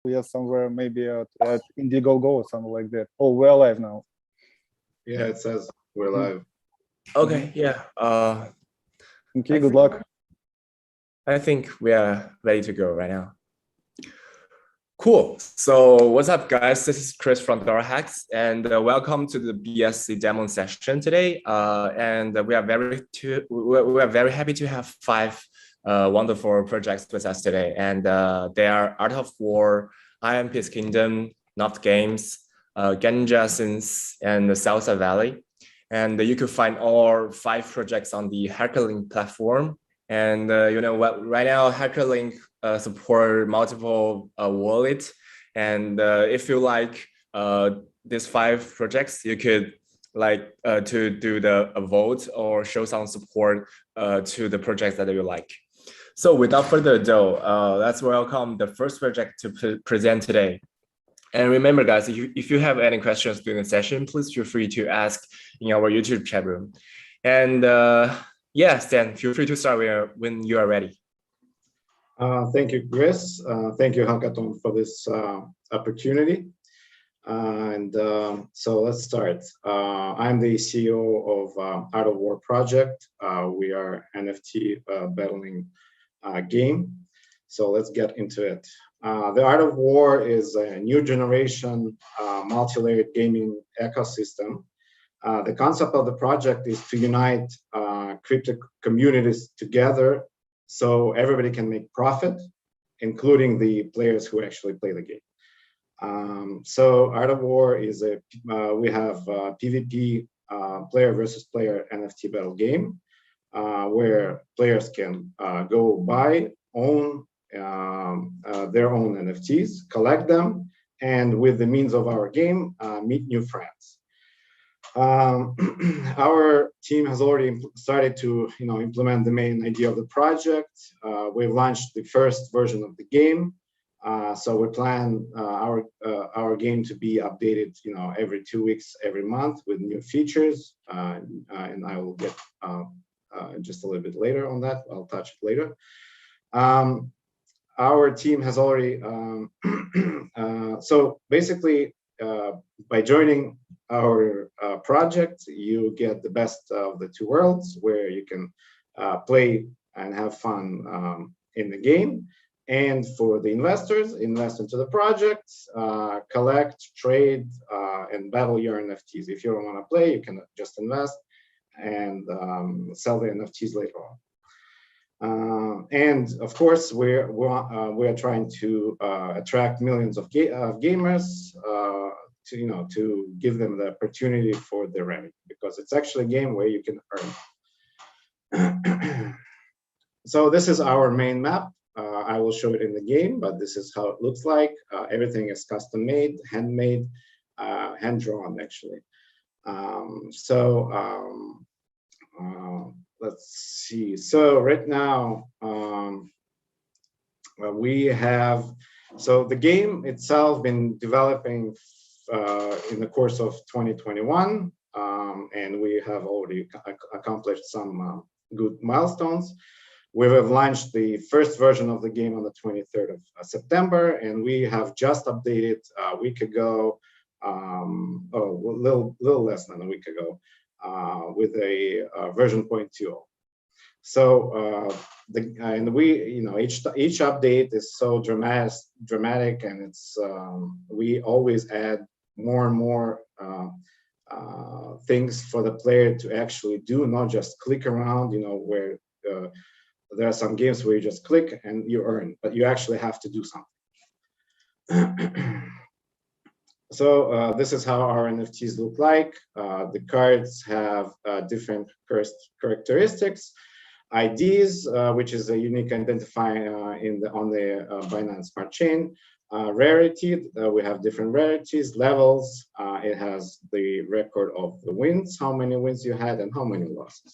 we are somewhere maybe at Indiegogo or something like that. Oh, we're live now. Yeah, it says we're live. Okay, yeah. Okay, good luck. I think we are ready to go right now. Cool. So what's up, guys? This is Chris from DoraHacks, and welcome to the BSC demo session today. And we are very happy to have 5 wonderful projects with us today, and they are Art of War, IMPs Kingdom, Noft Games, GanJaSynz, and the Salsa Valley. And you could find all 5 projects on the HackerLink platform. And you know what? Right now, HackerLink support multiple wallets. And if you like these 5 projects, you could like to do a vote or show some support to the projects that you like. So without further ado, let's welcome the first project to present today. And remember, guys, if you have any questions during the session, please feel free to ask in our YouTube chat room. And yes, then feel free to start when you are ready. Thank you, Chris. Thank you, Hackathon, for this opportunity. So let's start. I'm the CEO of Art of War project. We are NFT battling game. So let's get into it. The Art of War is a new generation multi-layered gaming ecosystem. The concept of the project is to unite crypto communities together so everybody can make profit, including the players who actually play the game. So Art of War is we have a PvP player versus player NFT battle game where players can go buy, own their own NFTs, collect them, and with the means of our game, meet new friends. Our team has already started to implement the main idea of the project. We've launched the first version of the game. So we plan our game to be updated every 2 weeks, every month with new features. And I will get just a little bit later on that. I'll touch it later. Our team has already, so basically by joining our project, you get the best of the 2 worlds where you can play and have fun in the game. And for the investors, invest into the project, collect, trade, and battle your NFTs. If you don't want to play, you can just invest and sell the NFTs later on. And of course, we are trying to attract millions of gamers to give them the opportunity for the revenue, because it's actually a game where you can earn. So this is our main map. I will show it in the game, but this is how it looks like. Everything is custom made, handmade, hand drawn actually. Let's see. So right now we have, so the game itself been developing in the course of 2021, and we have already accomplished some good milestones. We have launched the first version of the game on the 23rd of September, and we have just updated a week ago, a little less than a week ago, with a version 0.2. So each update is so dramatic, and it's we always add more and more things for the player to actually do, not just click around. Where there are some games where you just click and you earn, but you actually have to do something. So this is how our NFTs look like. The cards have different characteristics, IDs, which is a unique identifier on the Binance Smart Chain. Rarity, we have different rarities, levels. It has the record of the wins, how many wins you had and how many losses.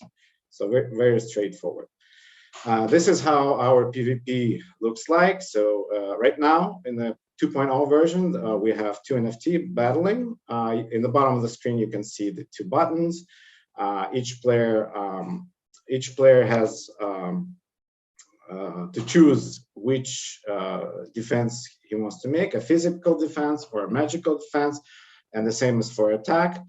So very, very straightforward. This is how our PvP looks like. So right now in the 2.0 version, we have 2 NFT battling. In the bottom of the screen, you can see the 2 buttons. Each player has to choose which defense he wants to make, a physical defense or a magical defense, and the same is for attack.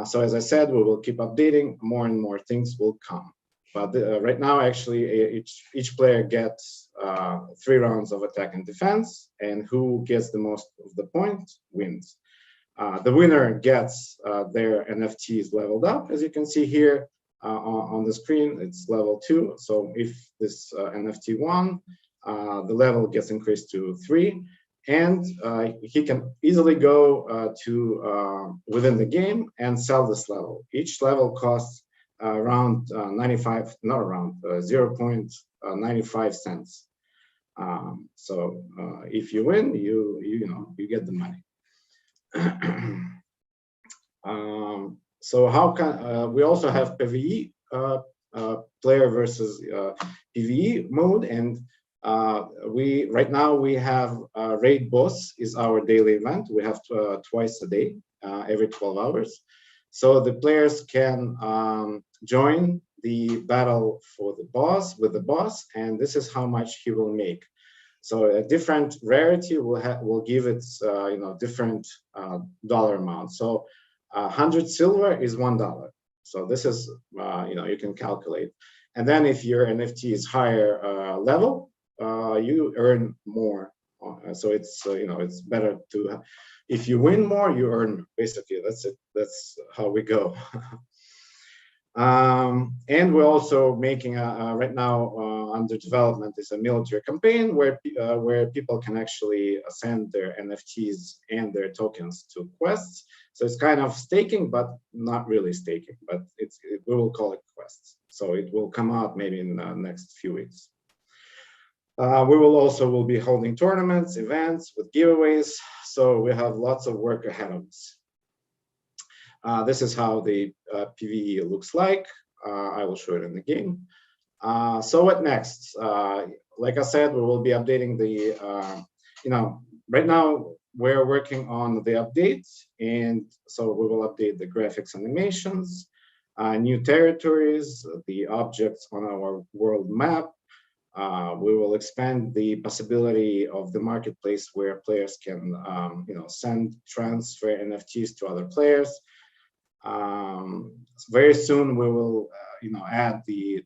So as I said, we will keep updating, more and more things will come. But right now, actually, each player gets 3 rounds of attack and defense, and who gets the most of the points wins. The winner gets their NFTs leveled up, as you can see here on the screen. It's level 2. So if this NFT won, the level gets increased to 3, and he can easily go to within the game and sell this level. Each level costs around 0.95 cents. So if you win, you get the money. So how can we also have PvE, player versus PvE mode, and right now we have raid boss is our daily event. We have twice a day, every 12 hours. So the players can join the battle for the boss with the boss, and this is how much he will make. So a different rarity will give it different dollar amount. So 100 silver is $1. So this is you can calculate. And then if your NFT is higher level, you earn more. So it's it's better to, if you win more, you earn. Basically, that's it. That's how we go. And we're also making right now under development is a military campaign where people can actually send their NFTs and their tokens to quests. So it's kind of staking, but not really staking. But we will call it quests. So it will come out maybe in the next few weeks. We will be holding tournaments, events with giveaways. So we have lots of work ahead of us. This is how the PvE looks like. I will show it in the game. So what next? Like I said, we will be updating the, right now we're working on the updates, and so we will update the graphics animations, new territories, the objects on our world map. We will expand the possibility of the marketplace where players can, send, transfer NFTs to other players. Very soon we will, add the,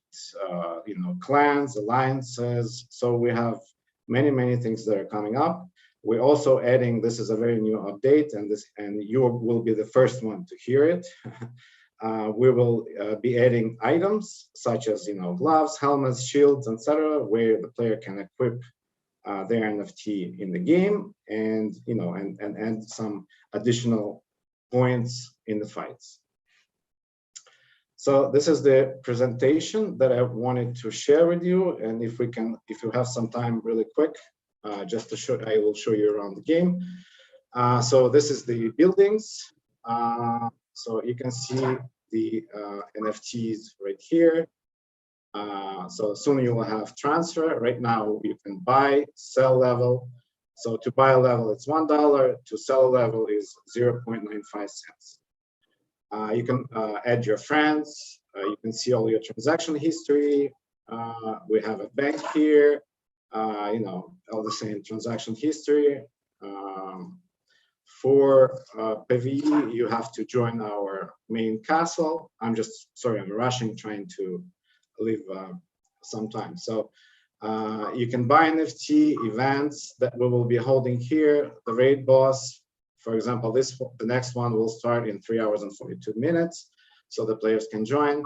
clans, alliances. So we have many things that are coming up. We're also adding, this is a very new update, and you will be the first one to hear it. We will be adding items such as, gloves, helmets, shields, etc., where the player can equip their NFT in the game, and and add some additional points in the fights. So this is the presentation that I wanted to share with you, and if you have some time, really quick, just to show, I will show you around the game. So this is the buildings. So you can see the NFTs right here. So soon you will have transfer. Right now you can buy, sell level. So to buy a level, it's $1. To sell a level is 0.95 cents. You can add your friends. You can see all your transaction history. We have a bank here. All the same transaction history. For PvE, you have to join our main castle. I'm rushing, trying to leave some time. So you can buy NFT events that we will be holding here. The raid boss, for example, the next one will start in 3 hours and 42 minutes. So the players can join.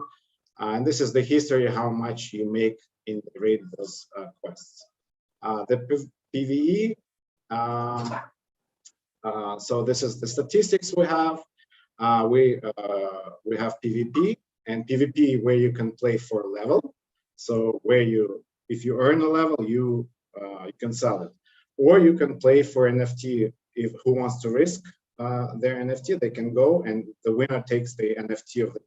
And this is the history, how much you make in the raid boss quests. The PvE, so this is the statistics we have. We have PvP and PvP where you can play for a level. So if you earn a level, you can sell it, or you can play for NFT. If who wants to risk their NFT, they can go, and the winner takes the NFT of the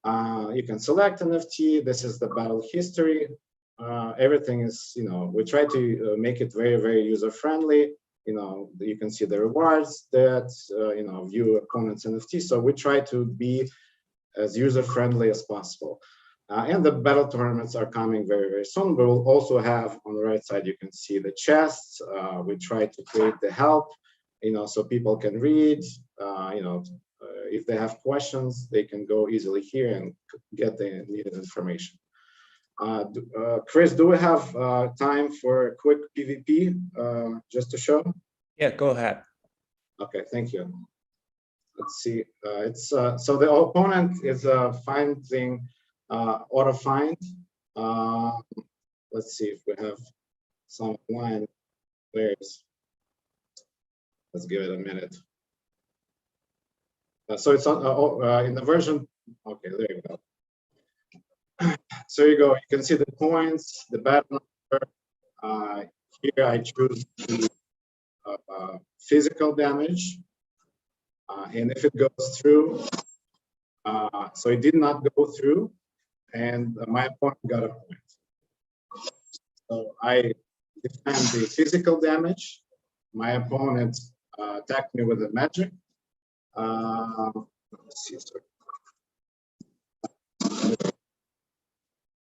opponent. You can select NFT. This is the battle history. Everything is, we try to make it very user friendly. You can see the rewards that, view opponent's NFT. So we try to be as user friendly as possible. And the battle tournaments are coming very, very soon. We will also have on the right side, you can see the chests. We try to create the help, so people can read, if they have questions, they can go easily here and get the needed information. Chris, do we have time for a quick PvP just to show? Yeah, go ahead. Okay, thank you. Let's see. So the opponent is finding auto find. Let's see if we have some line players. Let's give it a minute. So it's on in the version. Okay, there you go. So you go. You can see the points, the battle number. Here I choose the physical damage, and if it goes through, so it did not go through, and my opponent got a point. So I defend the physical damage. My opponent attacked me with a magic. Let's see,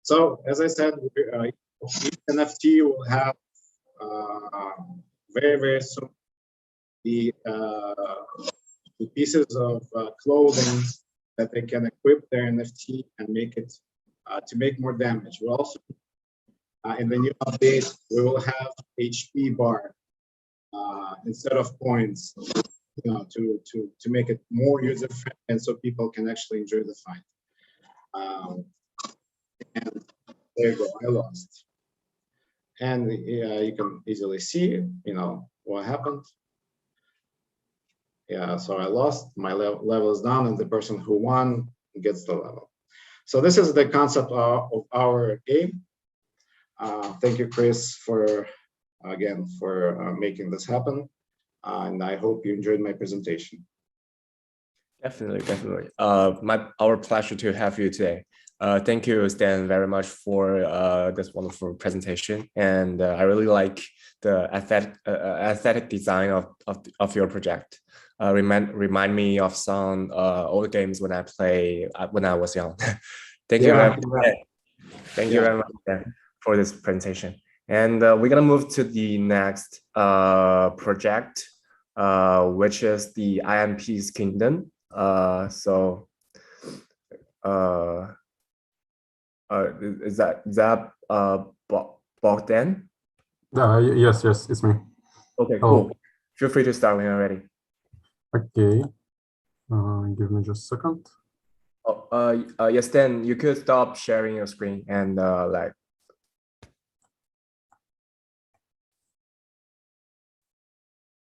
so as I said, each NFT will have very, very soon the pieces of clothing that they can equip their NFT and make it to make more damage. We also in the new update we will have HP bar instead of points, to make it more user friendly and so people can actually enjoy the fight. And there you go, I lost. And you can easily see, what happened. Yeah, so I lost, my level is down, and the person who won gets the level. So this is the concept of our game. Thank you, Chris, for making this happen. And I hope you enjoyed my presentation. Definitely. Our pleasure to have you today. Thank you, Stan, very much for this wonderful presentation. And I really like the aesthetic design of your project. Remind me of some old games when I was young. Thank you very much. Thank you very much, Stan, for this presentation. And we're gonna move to the next project, which is the IMPs Kingdom. Is that Bogdan? Yes, it's me. Okay, cool. Feel free to start when you're ready. Okay. Give me just a second. Yes, then you could stop sharing your screen and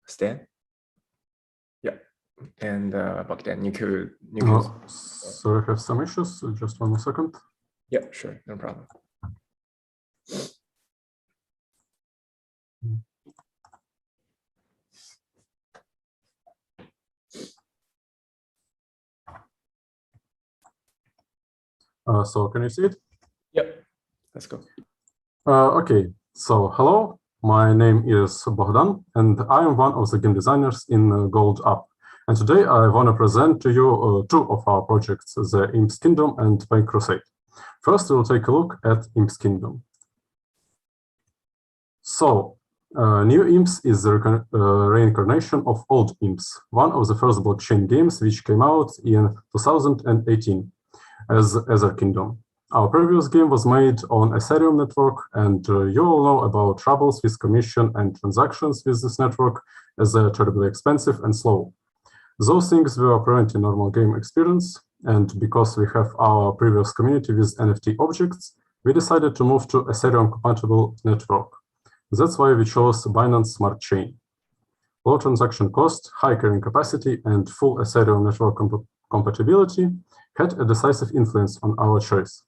Stan? Yeah. And Bogdan, you could sorry, I have some issues. Just 1 second. Yeah, sure, no problem. So can you see it? Yep, let's go. Okay, so hello, my name is Bogdan, and I am one of the game designers in Gold Up. And today I want to present to you two of our projects, the IMPs Kingdom and Crusade. First, we'll take a look at IMPs Kingdom. So, New IMPs is the reincarnation of old IMPs, one of the first blockchain games which came out in 2018 as a kingdom. Our previous game was made on Ethereum network, and you all know about troubles with commission and transactions with this network, as they're terribly expensive and slow. Those things were preventing normal game experience, and because we have our previous community with NFT objects, we decided to move to Ethereum-compatible network. That's why we chose Binance Smart Chain. Low transaction cost, high carrying capacity, and full Ethereum network compatibility had a decisive influence on our choice.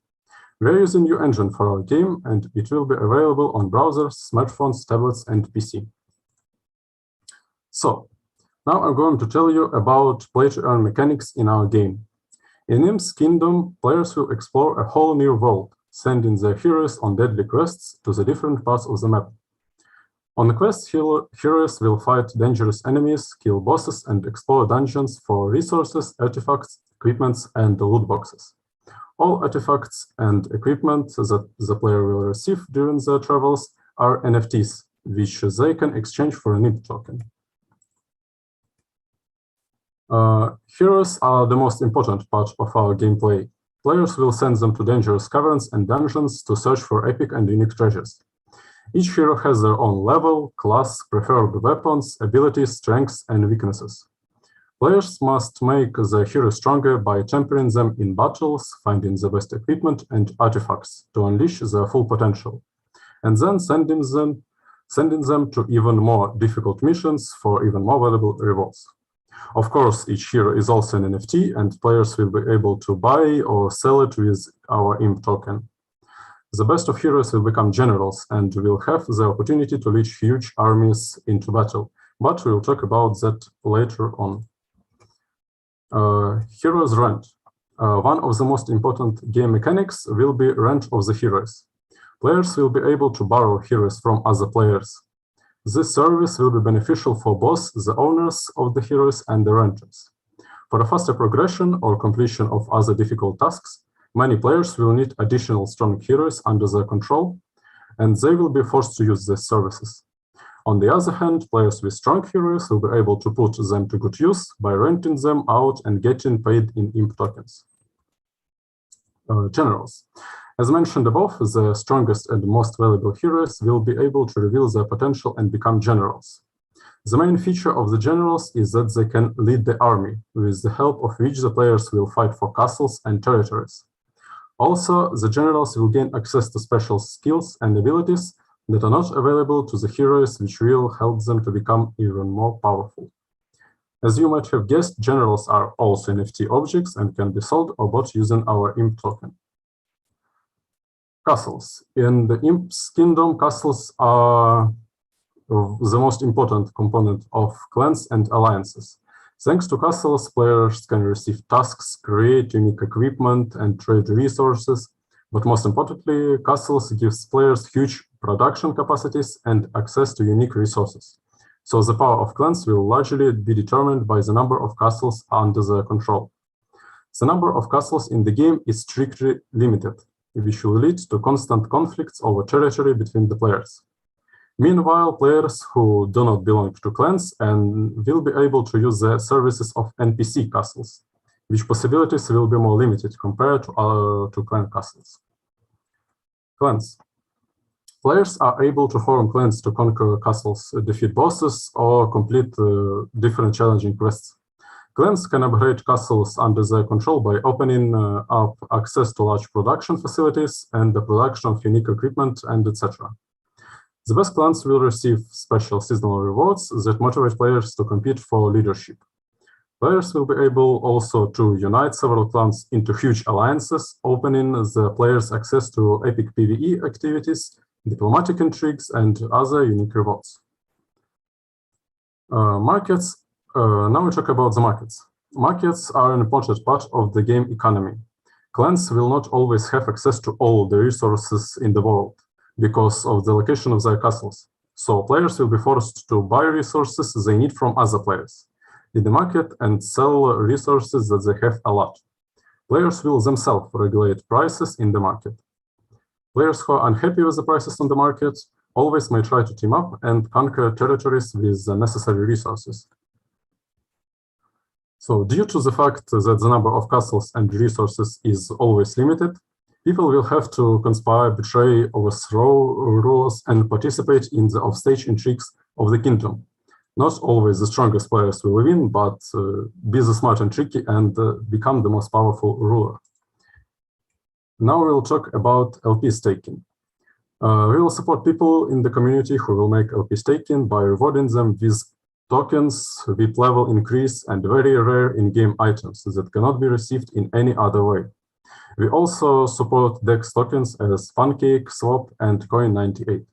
We're using new engine for our game, and it will be available on browsers, smartphones, tablets, and PC. So, now I'm going to tell you about play-to-earn mechanics in our game. In IMPs Kingdom, players will explore a whole new world, sending their heroes on deadly quests to the different parts of the map. On the quest, heroes will fight dangerous enemies, kill bosses, and explore dungeons for resources, artifacts, equipments, and loot boxes. All artifacts and equipment that the player will receive during their travels are NFTs, which they can exchange for an IMP token. Heroes are the most important part of our gameplay. Players will send them to dangerous caverns and dungeons to search for epic and unique treasures. Each hero has their own level, class, preferred weapons, abilities, strengths, and weaknesses. Players must make the hero stronger by tempering them in battles, finding the best equipment and artifacts to unleash their full potential, and then sending them to even more difficult missions for even more valuable rewards. Of course, each hero is also an NFT, and players will be able to buy or sell it with our IMP token. The best of heroes will become generals and will have the opportunity to lead huge armies into battle, but we'll talk about that later on. Heroes rent. One of the most important game mechanics will be rent of the heroes. Players will be able to borrow heroes from other players. This service will be beneficial for both the owners of the heroes and the renters. For a faster progression or completion of other difficult tasks, many players will need additional strong heroes under their control, and they will be forced to use these services. On the other hand, players with strong heroes will be able to put them to good use by renting them out and getting paid in IMP tokens. Generals. As mentioned above, the strongest and most valuable heroes will be able to reveal their potential and become generals. The main feature of the generals is that they can lead the army, with the help of which the players will fight for castles and territories. Also, the generals will gain access to special skills and abilities that are not available to the heroes, which will help them to become even more powerful. As you might have guessed, generals are also NFT objects and can be sold or bought using our IMP token. Castles. In the IMP's kingdom, castles are the most important component of clans and alliances. Thanks to castles, players can receive tasks, create unique equipment, and trade resources. But most importantly, castles gives players huge production capacities and access to unique resources. So the power of clans will largely be determined by the number of castles under their control. The number of castles in the game is strictly limited, which will lead to constant conflicts over territory between the players. Meanwhile, players who do not belong to clans and will be able to use the services of NPC castles, which possibilities will be more limited compared to clan castles. Clans. Players are able to form clans to conquer castles, defeat bosses, or complete different challenging quests. Clans can upgrade castles under their control by opening up access to large production facilities and the production of unique equipment, and etc. The best clans will receive special seasonal rewards that motivate players to compete for leadership. Players will be able also to unite several clans into huge alliances, opening the players access to epic PvE activities, diplomatic intrigues, and other unique rewards. Markets. Now we talk about the markets. Markets are an important part of the game economy. Clans will not always have access to all the resources in the world because of the location of their castles. So players will be forced to buy resources they need from other players in the market and sell resources that they have a lot. Players will themselves regulate prices in the market. Players who are unhappy with the prices on the market always may try to team up and conquer territories with the necessary resources. So due to the fact that the number of castles and resources is always limited, people will have to conspire, betray, overthrow rulers, and participate in the offstage intrigues of the kingdom. Not always the strongest players will win, but be the smart and tricky and become the most powerful ruler. Now we'll talk about LP staking. We will support people in the community who will make LP staking by rewarding them with tokens, VIP level increase, and very rare in-game items that cannot be received in any other way. We also support DEX tokens as Pancake, Swap, and Coin98.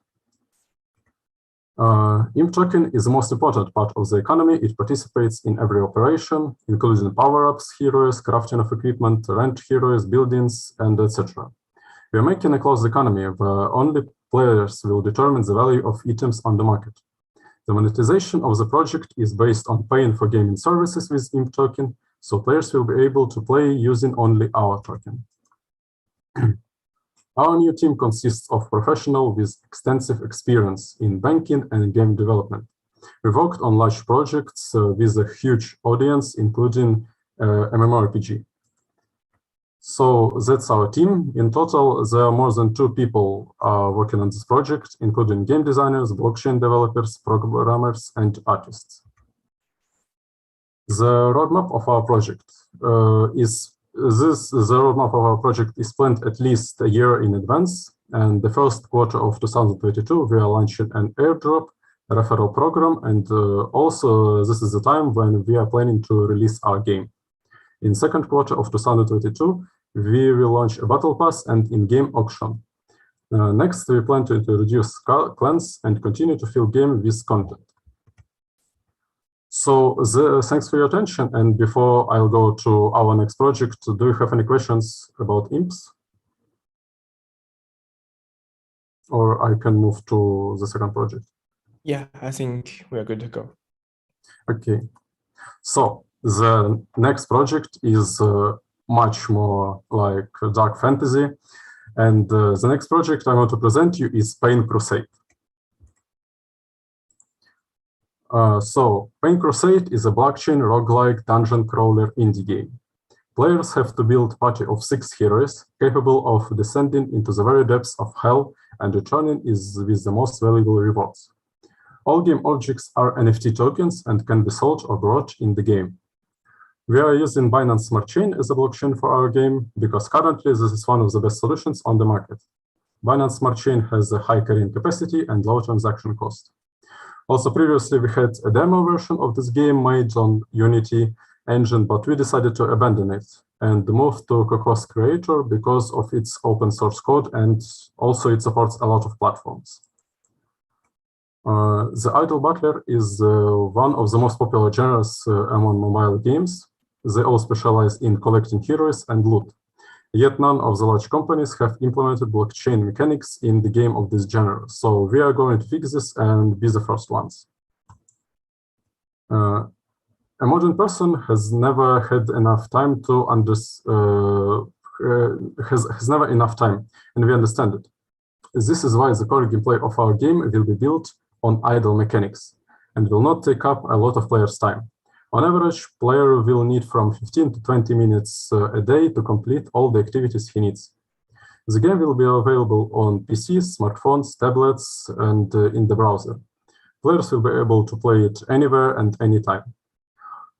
IMP token is the most important part of the economy. It participates in every operation, including power-ups, heroes, crafting of equipment, rent heroes, buildings, and etc. We are making a closed economy where only players will determine the value of items on the market. The monetization of the project is based on paying for gaming services with IMP token, so players will be able to play using only our token. Our new team consists of professionals with extensive experience in banking and game development. We worked on large projects with a huge audience, including MMORPG. So that's our team. In total, there are more than 2 people working on this project, including game designers, blockchain developers, programmers, and artists. The roadmap of our project is planned at least a year in advance. And the first quarter of 2022, we are launching an airdrop referral program. And also, this is the time when we are planning to release our game. In second quarter of 2022, we will launch a battle pass and in-game auction. Next, we plan to introduce clans and continue to fill game with content. So thanks for your attention. And before I'll go to our next project, do you have any questions about IMPs? Or I can move to the second project. Yeah, I think we are good to go. Okay. So the next project is much more like dark fantasy. And the next project I want to present you is Pain Crusade. So Pain Crusade is a blockchain roguelike dungeon crawler indie game. Players have to build a party of 6 heroes capable of descending into the very depths of hell and returning with the most valuable rewards. All game objects are NFT tokens and can be sold or bought in the game. We are using Binance Smart Chain as a blockchain for our game because currently this is one of the best solutions on the market. Binance Smart Chain has a high carrying capacity and low transaction cost. Also, previously we had a demo version of this game made on Unity engine, but we decided to abandon it and move to Cocos Creator because of its open source code, and also it supports a lot of platforms. The Idle Butler is one of the most popular genres among mobile games. They all specialize in collecting heroes and loot. Yet none of the large companies have implemented blockchain mechanics in the game of this genre. So we are going to fix this and be the first ones. A modern person has never had enough time to has never enough time, and we understand it. This is why the core gameplay of our game will be built on idle mechanics and will not take up a lot of players' time. On average, player will need from 15 to 20 minutes a day to complete all the activities he needs. The game will be available on PCs, smartphones, tablets, and in the browser. Players will be able to play it anywhere and anytime.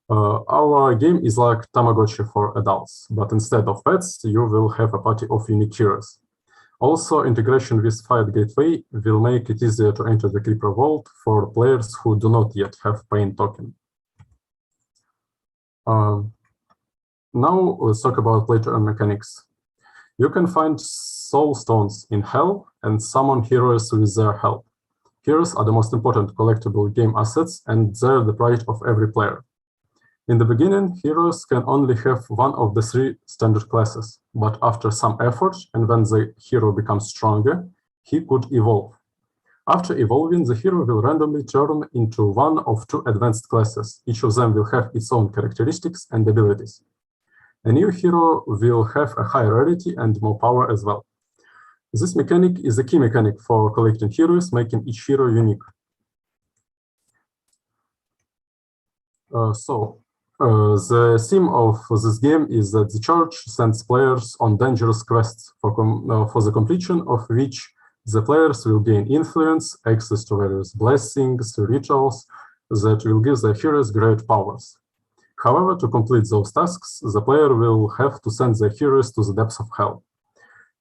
Our game is like Tamagotchi for adults, but instead of pets, you will have a party of unique heroes. Also, integration with Fiat Gateway will make it easier to enter the crypto vault for players who do not yet have Pain token. Now let's talk about play-to-earn mechanics. You can find soul stones in hell and summon heroes with their help. Heroes are the most important collectible game assets, and they're the pride of every player. In the beginning, heroes can only have one of the 3 standard classes, but after some effort, and when the hero becomes stronger, he could evolve. After evolving, the hero will randomly turn into one of 2 advanced classes. Each of them will have its own characteristics and abilities. A new hero will have a higher rarity and more power as well. This mechanic is a key mechanic for collecting heroes, making each hero unique. The theme of this game is that the church sends players on dangerous quests for the completion of which the players will gain influence, access to various blessings, rituals that will give their heroes great powers. However, to complete those tasks, the player will have to send their heroes to the depths of hell.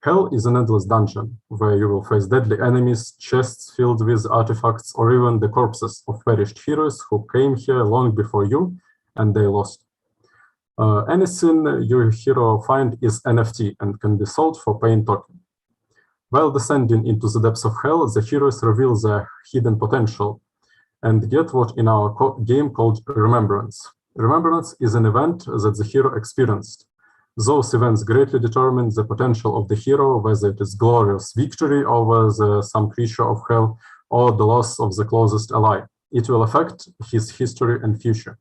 Hell is an endless dungeon where you will face deadly enemies, chests filled with artifacts, or even the corpses of perished heroes who came here long before you and they lost. Anything your hero find is NFT and can be sold for Pain token. While descending into the depths of hell, the heroes reveal their hidden potential and get what in our game called Remembrance. Remembrance is an event that the hero experienced. Those events greatly determine the potential of the hero, whether it is glorious victory over some creature of hell or the loss of the closest ally. It will affect his history and future.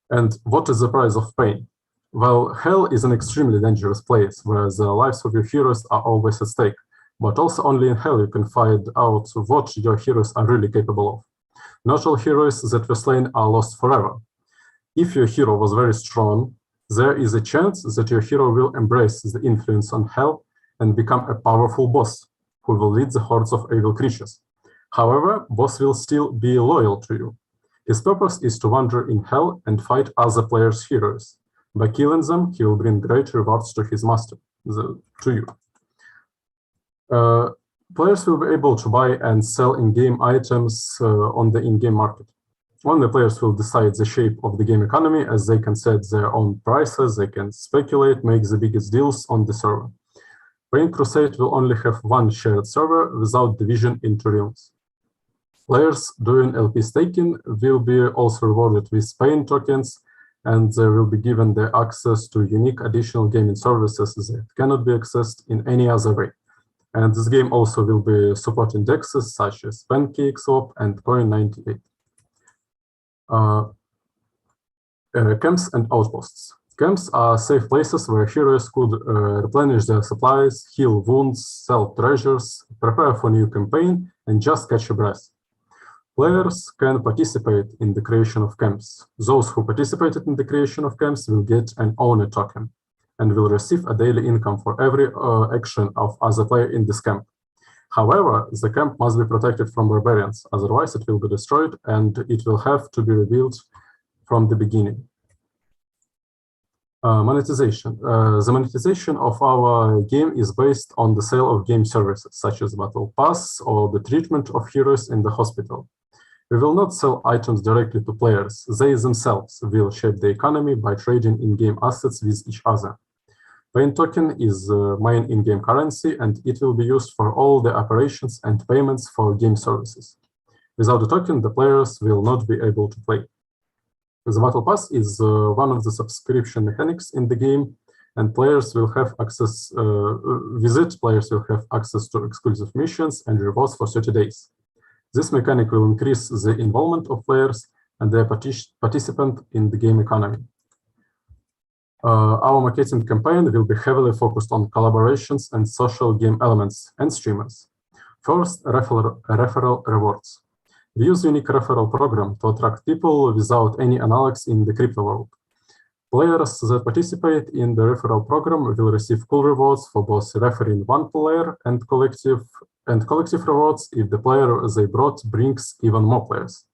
And what is the price of pain? Well, hell is an extremely dangerous place where the lives of your heroes are always at stake, but also only in hell you can find out what your heroes are really capable of. Not all heroes that were slain are lost forever. If your hero was very strong, there is a chance that your hero will embrace the influence on hell and become a powerful boss who will lead the hordes of evil creatures. However, boss will still be loyal to you. His purpose is to wander in hell and fight other players' heroes. By killing them, he will bring great rewards to his master, to you. Players will be able to buy and sell in-game items on the in-game market. Only players will decide the shape of the game economy, as they can set their own prices, they can speculate, make the biggest deals on the server. Playing Crusade will only have one shared server without division into realms. Players doing LP staking will be also rewarded with paying tokens, and they will be given the access to unique additional gaming services that cannot be accessed in any other way. And this game also will be supporting indexes such as PancakeSwap and Coin98. Camps and outposts. Camps are safe places where heroes could replenish their supplies, heal wounds, sell treasures, prepare for new campaign, and just catch a breath. Players can participate in the creation of camps. Those who participated in the creation of camps will get an owner token and will receive a daily income for every action of other player in this camp. However, the camp must be protected from barbarians, otherwise it will be destroyed and it will have to be rebuilt from the beginning. Monetization. The monetization of our game is based on the sale of game services, such as Battle Pass or the treatment of heroes in the hospital. We will not sell items directly to players. They themselves will shape the economy by trading in-game assets with each other. Pain token is main in-game currency, and it will be used for all the operations and payments for game services. Without the token, the players will not be able to play. The Battle Pass is one of the subscription mechanics in the game, and players will have access, players will have access to exclusive missions and rewards for 30 days. This mechanic will increase the involvement of players and their participant in the game economy. Our marketing campaign will be heavily focused on collaborations and social game elements and streamers. First, referral rewards. We use unique referral program to attract people without any analogs in the crypto world. Players that participate in the referral program will receive cool rewards for both referring one player and collective rewards if the player they brought brings even more players.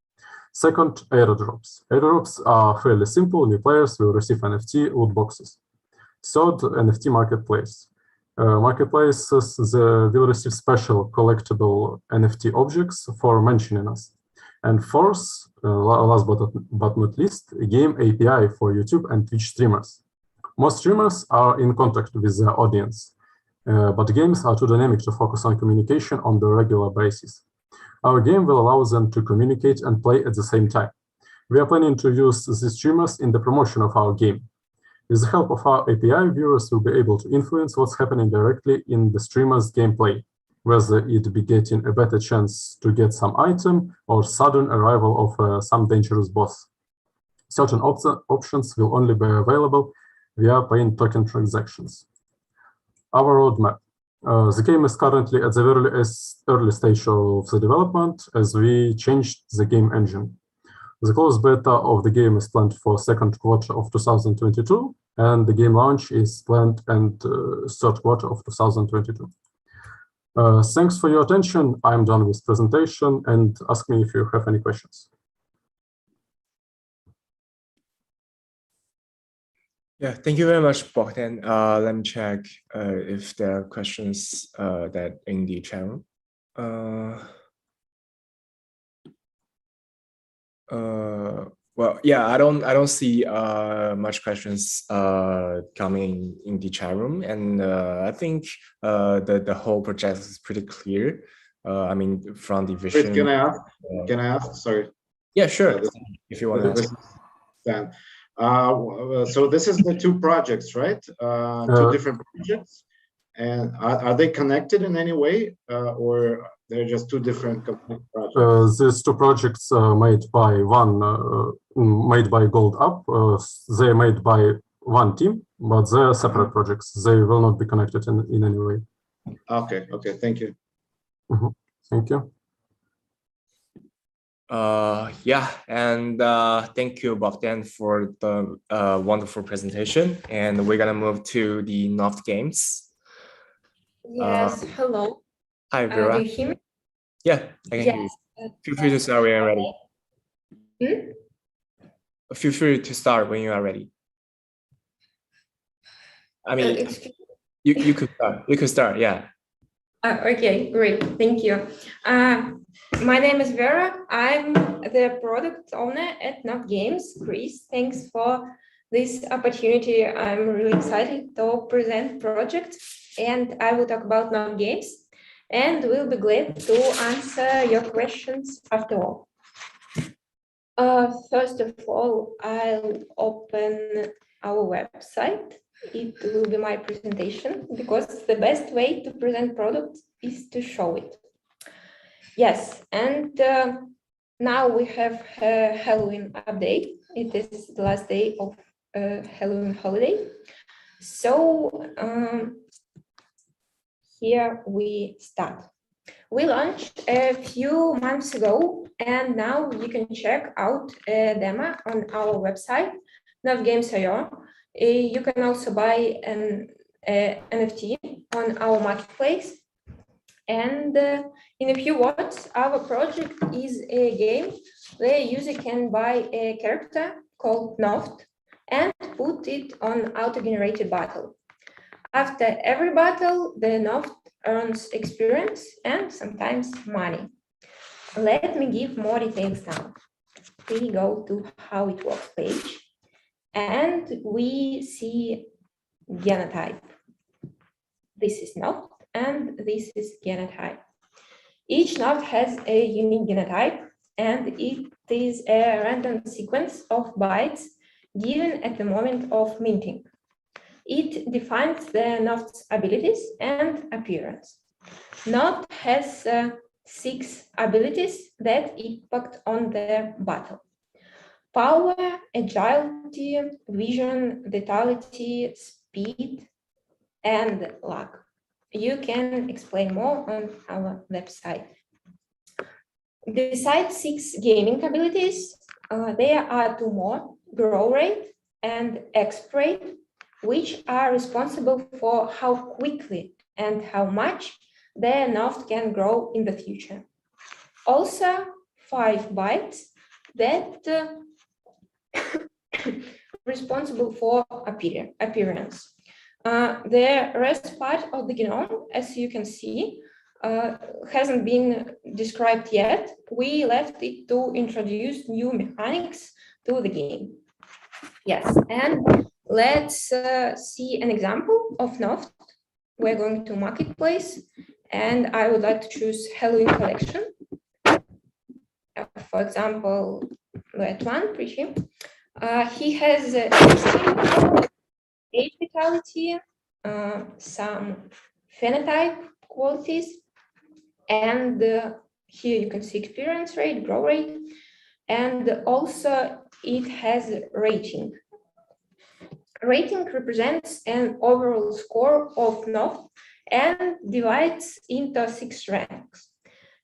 Second, airdrops. Airdrops are fairly simple. New players will receive NFT loot boxes. Third, NFT marketplace. Marketplaces will receive special collectible NFT objects for mentioning us. And fourth, last but not least, a game API for YouTube and Twitch streamers. Most streamers are in contact with their audience, but games are too dynamic to focus on communication on the regular basis. Our game will allow them to communicate and play at the same time. We are planning to use these streamers in the promotion of our game. With the help of our API, viewers will be able to influence what's happening directly in the streamer's gameplay, whether it be getting a better chance to get some item or sudden arrival of some dangerous boss. Certain options will only be available via paying token transactions. Our roadmap. The game is currently at the very early stage of the development as we changed the game engine. The closed beta of the game is planned for second quarter of 2022, and the game launch is planned in third quarter of 2022. Thanks for your attention. I'm done with presentation, and ask me if you have any questions. Yeah, thank you very much, Bogdan. Let me check if there are questions that in the channel. Well, yeah, I don't see much questions coming in the chat room, and I think the whole project is pretty clear. I mean, from the vision. Can I ask? Sorry. Yeah, sure. If you want to ask. So this is the two projects, right? Two different projects, and are they connected in any way, or they're just two different projects? These two projects are made by Gold Up. They're made by one team, but they are separate projects. They will not be connected in any way. Okay, okay, thank you. Thank you. Yeah, and thank you, Bogdan, for the wonderful presentation. And we're gonna move to the Noft Games. Yes, hello. Hi, Do Vera. you hear me? Yeah, I can hear you. Feel free to start when you're ready. Feel free to start when you are ready. I mean, Excuse you could start. You could start, yeah. Okay, great. Thank you. My name is Vera. I'm the product owner at Noft Games. Chris, thanks for this opportunity. I'm really excited to present project, and I will talk about Noft Games, and we'll be glad to answer your questions after all. First of all, I'll open our website. It will be my presentation because the best way to present products is to show it. Yes, and now we have a Halloween update. It is the last day of Halloween holiday. So here we start. We launched a few months ago, and now you can check out a demo on our website, NoftGames.io. You can also buy an NFT on our marketplace. And in a few words, our project is a game where a user can buy a character called Noft and put it on auto-generated battle. After every battle, the Noft earns experience and sometimes money. Let me give more details now. We go to how it works page, and we see genotype. This is Noft, and this is genotype. Each Noft has a unique genotype, and it is a random sequence of bytes given at the moment of minting. It defines the Noft's abilities and appearance. Noft has 6 abilities that impact on the battle: power, agility, vision, vitality, speed, and luck. You can explain more on our website. Besides 6 gaming abilities, there are 2 more: grow rate and exp rate, which are responsible for how quickly and how much the Noft can grow in the future. Also, 5 bytes that responsible for appearance. The rest part of the genome, as you can see, hasn't been described yet. We left it to introduce new mechanics to the game. Yes, and let's see an example of Noft. We're going to Marketplace, and I would like to choose Halloween collection. For example, that one, pretty. He has age vitality, some phenotype qualities, and here you can see experience rate, grow rate, and also it has rating. Rating represents an overall score of Noft and divides into 6 ranks.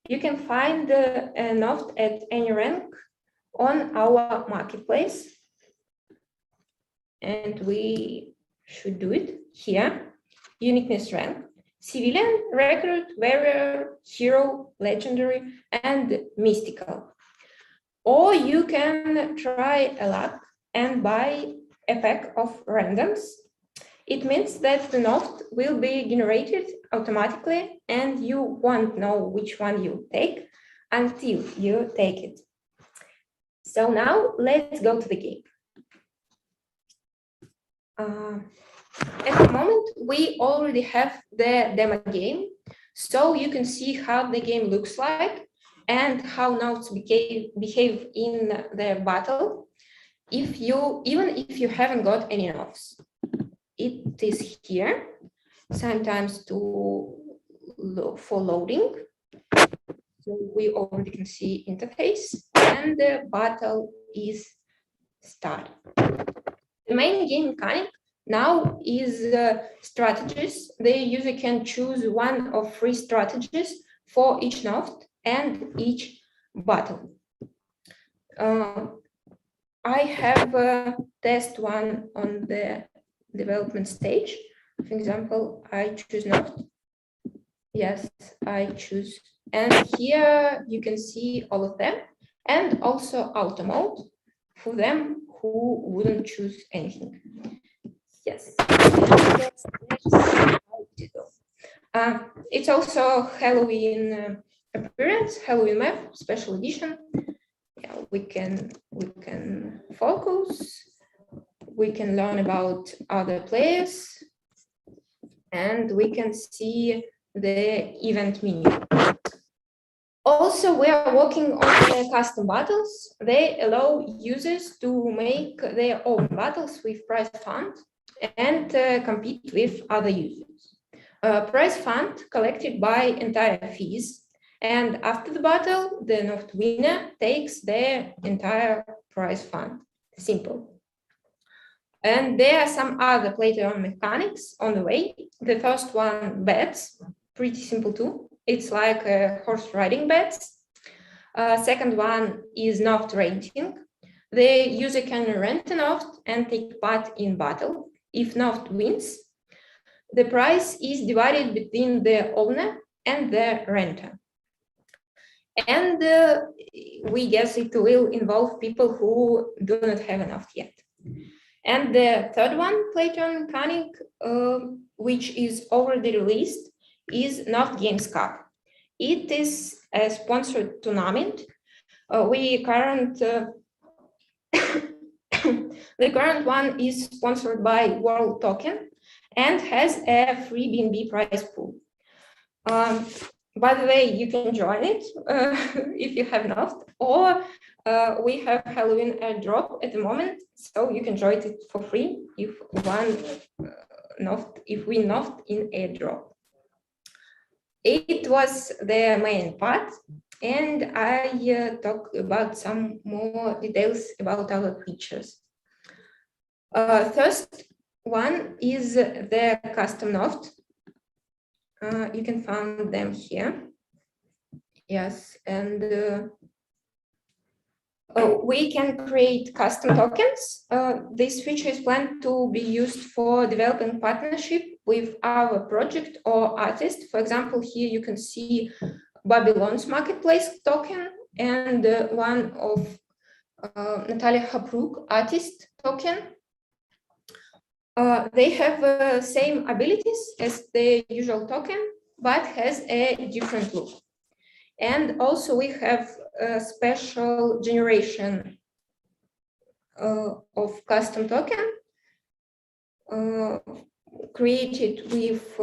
You can find a Noft at any rank on our marketplace, and we should do it here. Uniqueness rank: civilian, record, warrior, hero, legendary, and mystical. Or you can try a luck and buy a pack of randoms. It means that the Noft will be generated automatically, and you won't know which one you take until you take it. So now let's go to the game. At the moment, we already have the demo game, so you can see how the game looks like and how Nofts behave in the battle. Even if you haven't got any Nofts, it is here, sometimes for loading. So we already can see interface, and the battle is started. The main game mechanic now is strategies. The user can choose one of 3 strategies for each Noft and each battle. I have test one on the development stage. For example, I choose Noft. Yes, I choose. And here you can see all of them, and also auto mode for them who wouldn't choose anything. Yes. It's also Halloween appearance, Halloween map, special edition. Yeah, we can focus. We can learn about other players, and we can see the event menu. Also, we are working on the custom battles. They allow users to make their own battles with prize fund and compete with other users. Prize fund collected by entire fees, and after the battle, the Noft winner takes their entire prize fund. Simple. And there are some other play-to-earn mechanics on the way. The first one, bets, pretty simple too. It's like horse riding bets. Second one is Noft renting. The user can rent a Noft and take part in battle. If Noft wins, the prize is divided between the owner and the renter. And we guess it will involve people who do not have a Noft yet. And the third one, play-to-earn mechanic, which is already released, is Noft Games Cup. It is a sponsored tournament. The current one is sponsored by World Token and has a free BNB prize pool. By the way, you can join it if you have Noft, or we have Halloween airdrop at the moment, so you can join it for free if we Noft in airdrop. It was the main part, and I talk about some more details about our features. First one is the custom Noft. You can find them here. Yes, and we can create custom tokens. This feature is planned to be used for developing partnership with our project or artist. For example, here you can see Babylon's marketplace token and one of Natalia Hapruk artist token. They have same abilities as the usual token, but has a different look. And also we have a special generation of custom token created with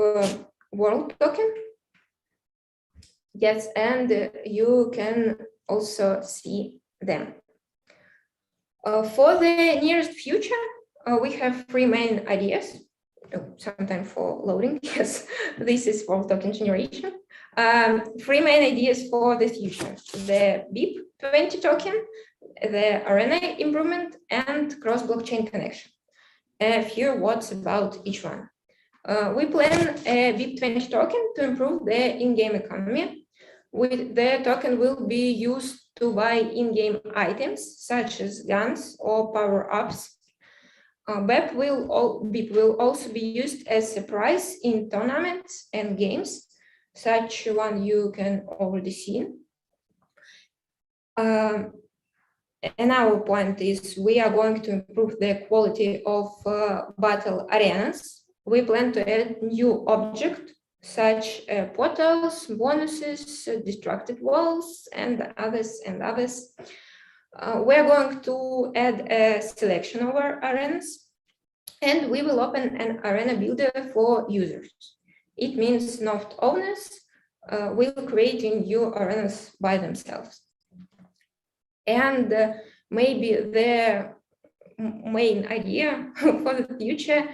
world token. Yes, and you can also see them. For the nearest future, we have 3 main ideas. Sometime for loading. Yes, this is for token generation. 3 main ideas for the future: the BIP20 token, the arena improvement, and cross-blockchain connection. A few words about each one. We plan a BIP20 token to improve the in-game economy. The token will be used to buy in-game items such as guns or power-ups. BIP will also be used as a prize in tournaments and games. Such one you can already see. Another point is we are going to improve the quality of battle arenas. We plan to add new objects such portals, bonuses, destructed walls, and others. We are going to add a selection of our arenas, and we will open an arena builder for users. It means Noft owners will create new arenas by themselves. And maybe the main idea for the future,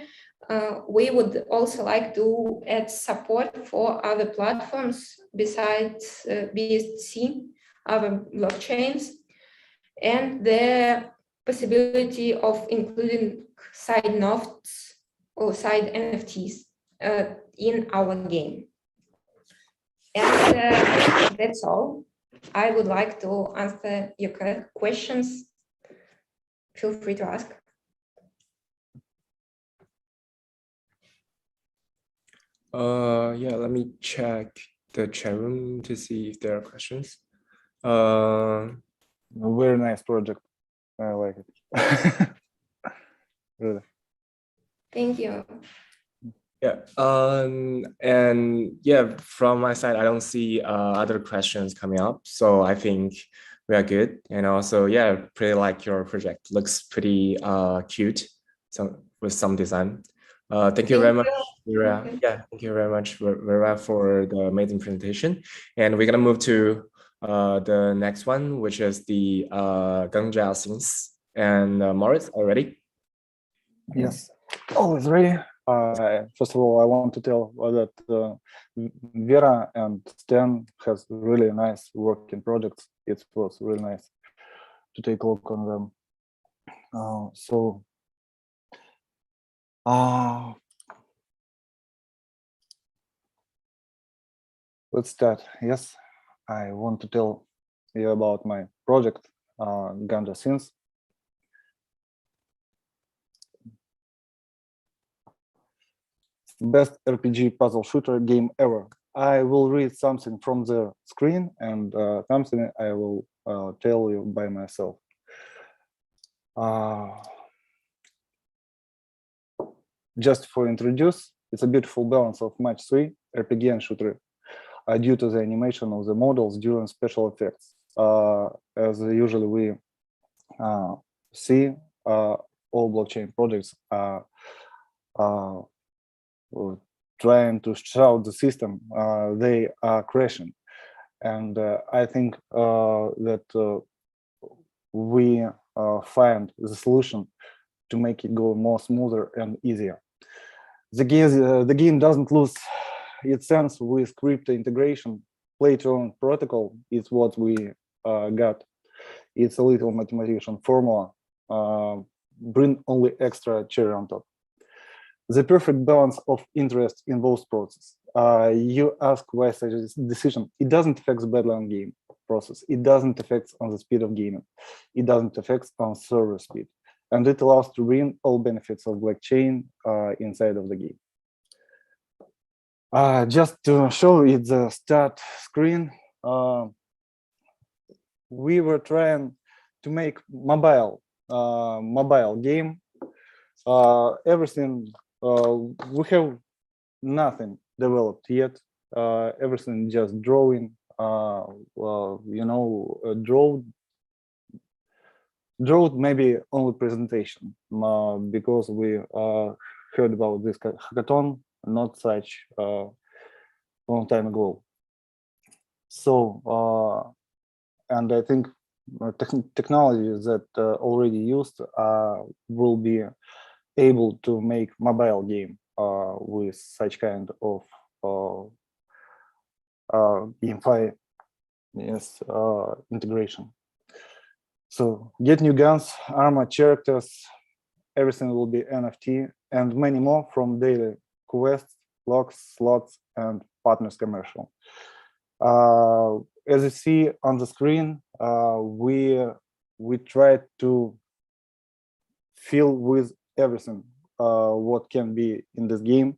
we would also like to add support for other platforms besides BSC, other blockchains, and the possibility of including side Nofts or side NFTs in our game. And that's all. I would like to answer your questions. Feel free to ask. Yeah, let me check the chat room to see if there are questions. Very nice project. I like it. Really. Thank you. Yeah, and yeah, from my side, I don't see other questions coming up, so I think we are good. And also, yeah, pretty like your project. Looks pretty cute, with some design. Thank you very much, Vera. Yeah, thank you very much, Vera, for the amazing presentation. And we're gonna move to the next one, which is the GanJaSynz. And Moritz, already? Yes, always ready. First of all, I want to tell that Vera and Stan has really nice working projects. It was really nice to take a look on them. Let's start. Yes, I want to tell you about my project, GanJaSynz. Best RPG puzzle shooter game ever. I will read something from the screen and something I will tell you by myself. Just for introduce, it's a beautiful balance of match 3, RPG and shooter, due to the animation of the models during special effects. As usually we see, all blockchain projects are trying to shout the system, they are crashing. And I think that we find the solution to make it go more smoother and easier. The game doesn't lose its sense with crypto integration. Play-to-earn protocol is what we got. It's a little mathematician formula, bring only extra cherry on top. The perfect balance of interest in both processes. You ask why such a decision. It doesn't affect the Bedlam game process. It doesn't affect on the speed of gaming. It doesn't affect on server speed. And it allows to bring all benefits of blockchain inside of the game. Just to show you the start screen, we were trying to make mobile game. Everything, we have nothing developed yet. Everything just drawing. You know, drawed maybe only presentation, because we heard about this hackathon not such long time ago. So, and I think technologies that already used will be able to make mobile game with such kind of GameFi, yes, integration. So get new guns, armor, characters, everything will be NFT, and many more from daily quests, logs, slots, and partners commercial. As you see on the screen, we try to fill with everything what can be in this game.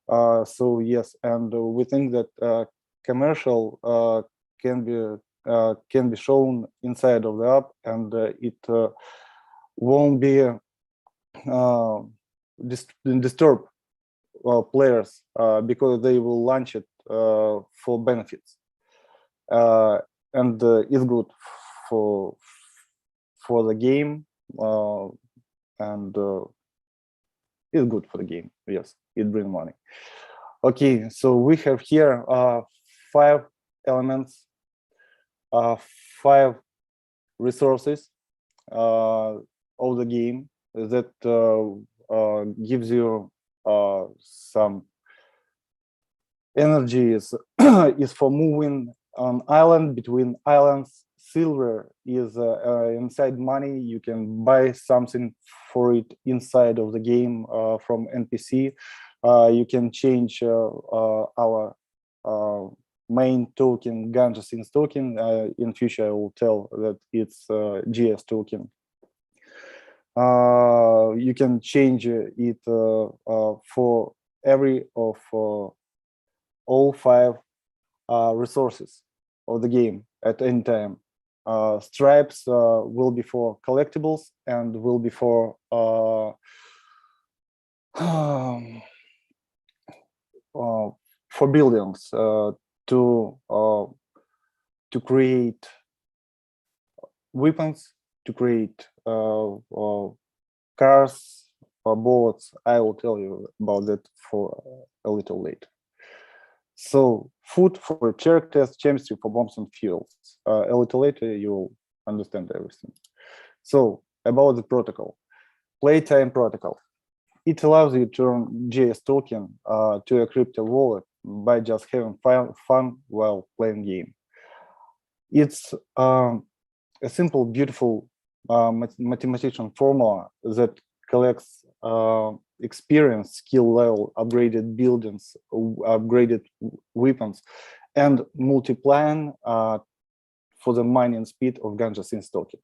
So yes, and we think that commercial can be shown inside of the app, and it won't be disturb players because they will launch it for benefits, and it's good for the game, and it's good for the game. Yes, it brings money. Okay, so we have here 5 elements, 5 resources of the game that gives you some energy is for moving on island, between islands, silver is inside money. You can buy something for it inside of the game from NPC. You can change our main token, GanJaSynz token. In future, I will tell that it's GS token. You can change it for every of all 5 resources of the game at any time. Stripes will be for collectibles and will be for buildings to create weapons, to create cars or boats. I will tell you about that for a little later. So food for characters, chemistry for bombs and fuels. A little later you will understand everything. So about the protocol, playtime protocol. It allows you to turn GS token to a crypto wallet by just having fun while playing game. It's a simple, beautiful mathematician formula that collects experience, skill level, upgraded buildings, upgraded weapons, and multiplying for the mining speed of GanJaSynz token.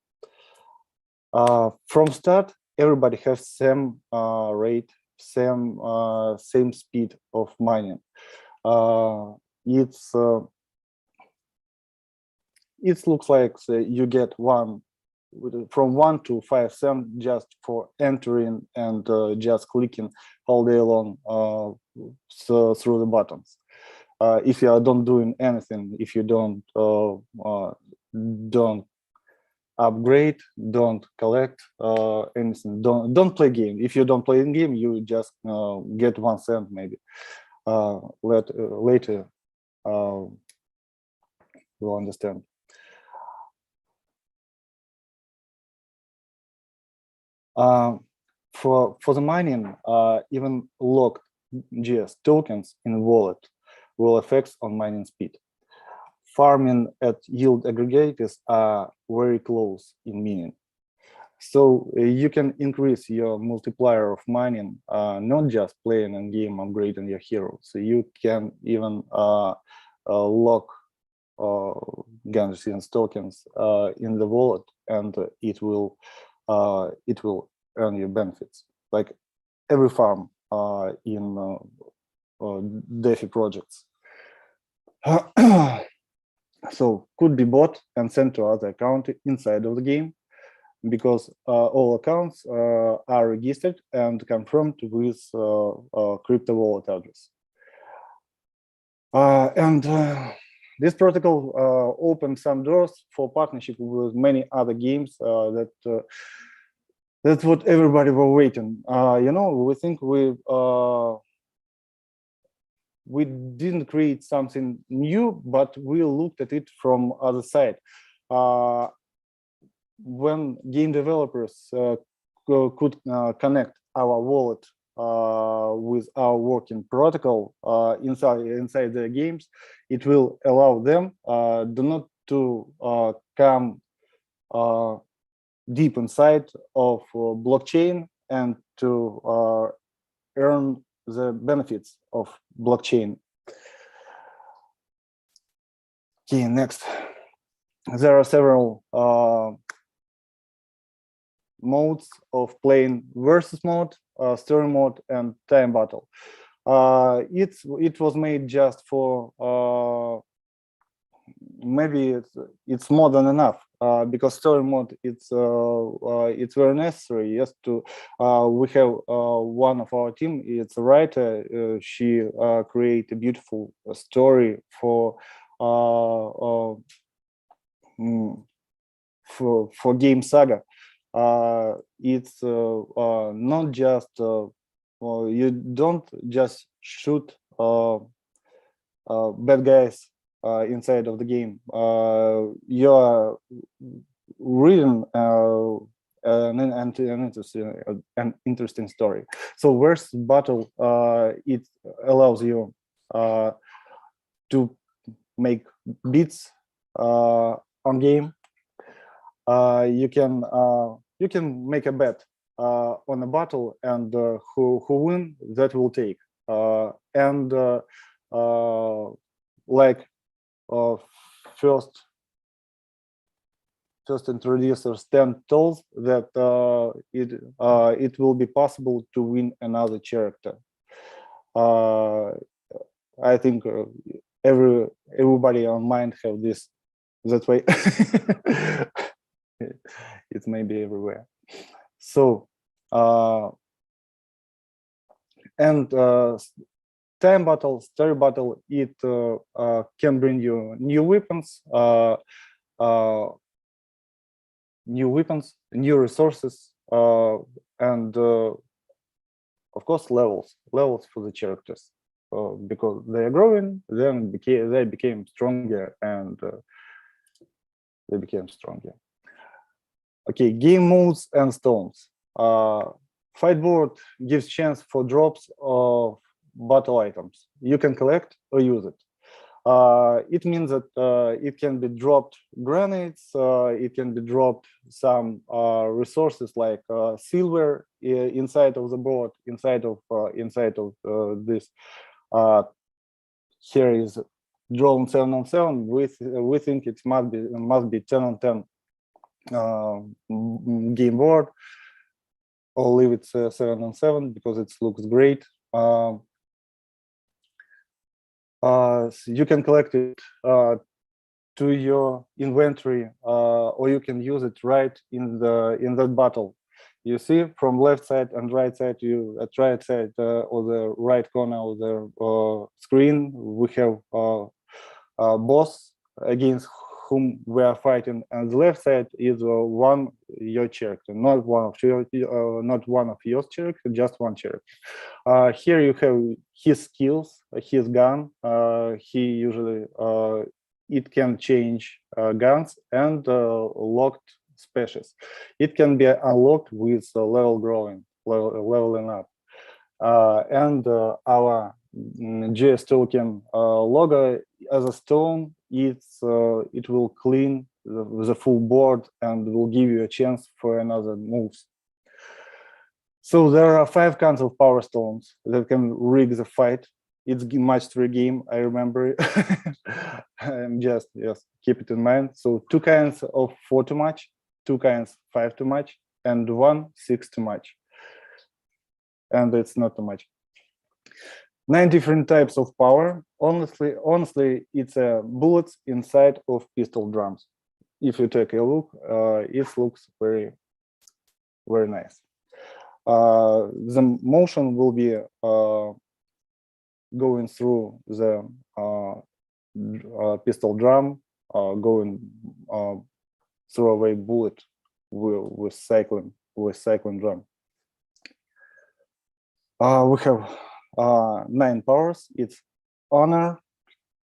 From start, everybody has same rate, same speed of mining. It looks like you get from 1 to 5 cents just for entering and just clicking all day long through the buttons. If you don't doing anything, if you don't upgrade, don't collect anything, don't play game. If you don't play in game, you just get 1 cent maybe. Later you'll understand. For the mining, even locked GS tokens in wallet will affect on mining speed. Farming at yield aggregators are very close in meaning. So you can increase your multiplier of mining, not just playing a game, upgrading your heroes. So you can even lock GanJaSynz tokens in the wallet, and it will earn you benefits, like every farm in DeFi projects. So could be bought and sent to other account inside of the game, because all accounts are registered and confirmed with crypto wallet address. This protocol opens some doors for partnership with many other games that's what everybody were waiting. We think we didn't create something new, but we looked at it from other side. When game developers could connect our wallet with our working protocol inside the games, it will allow them not to come deep inside of blockchain and to earn the benefits of blockchain. Okay, next. There are several modes of playing versus mode, story mode, and time battle. It was made just for maybe it's more than enough because story mode it's very necessary. Yes, to we have one of our team. It's a writer. She create a beautiful story for Game Saga. It's not just you don't just shoot bad guys inside of the game. You are reading an interesting story. So versus battle, it allows you to make beats on game, you can make a bet on a battle, and who win, that will take. And like first introducers 10 told that it will be possible to win another character. I think everybody on mind have this that way. It may be everywhere. So and time battle, story battle, it can bring you new weapons, new resources, and of course levels for the characters, because they are growing. Then they became stronger, and they became stronger. Okay, game modes and stones. Fight board gives chance for drops of battle items. You can collect or use it. It means that it can be dropped grenades, it can be dropped some resources like silver inside of the board, inside of this. Here is drawn 7 on 7. We think it must be 10 on 10 game board. I'll leave it 7 on 7 because it looks great. You can collect it to your inventory, or you can use it right in that battle. You see from left side and right side, at right side or the right corner of the screen, we have a boss against whom we are fighting, and the left side is your character, not one of your character, just one character. Here you have his skills, his gun. He usually it can change guns and locked specials. It can be unlocked with leveling up. And our GS token logo as a stone, it will clean the full board and will give you a chance for another moves. So there are 5 kinds of power stones that can rig the fight. It's match 3 game, I remember. I'm just keep it in mind. So 2 kinds of 4 too much, 2 kinds 5 too much, and 1 6 too much. And it's not too much. 9 different types of power. Honestly, it's bullets inside of pistol drums. If you take a look, it looks very, very nice. The motion will be going through the pistol drum, going through away bullet with cycling drum. We have 9 powers. It's honor,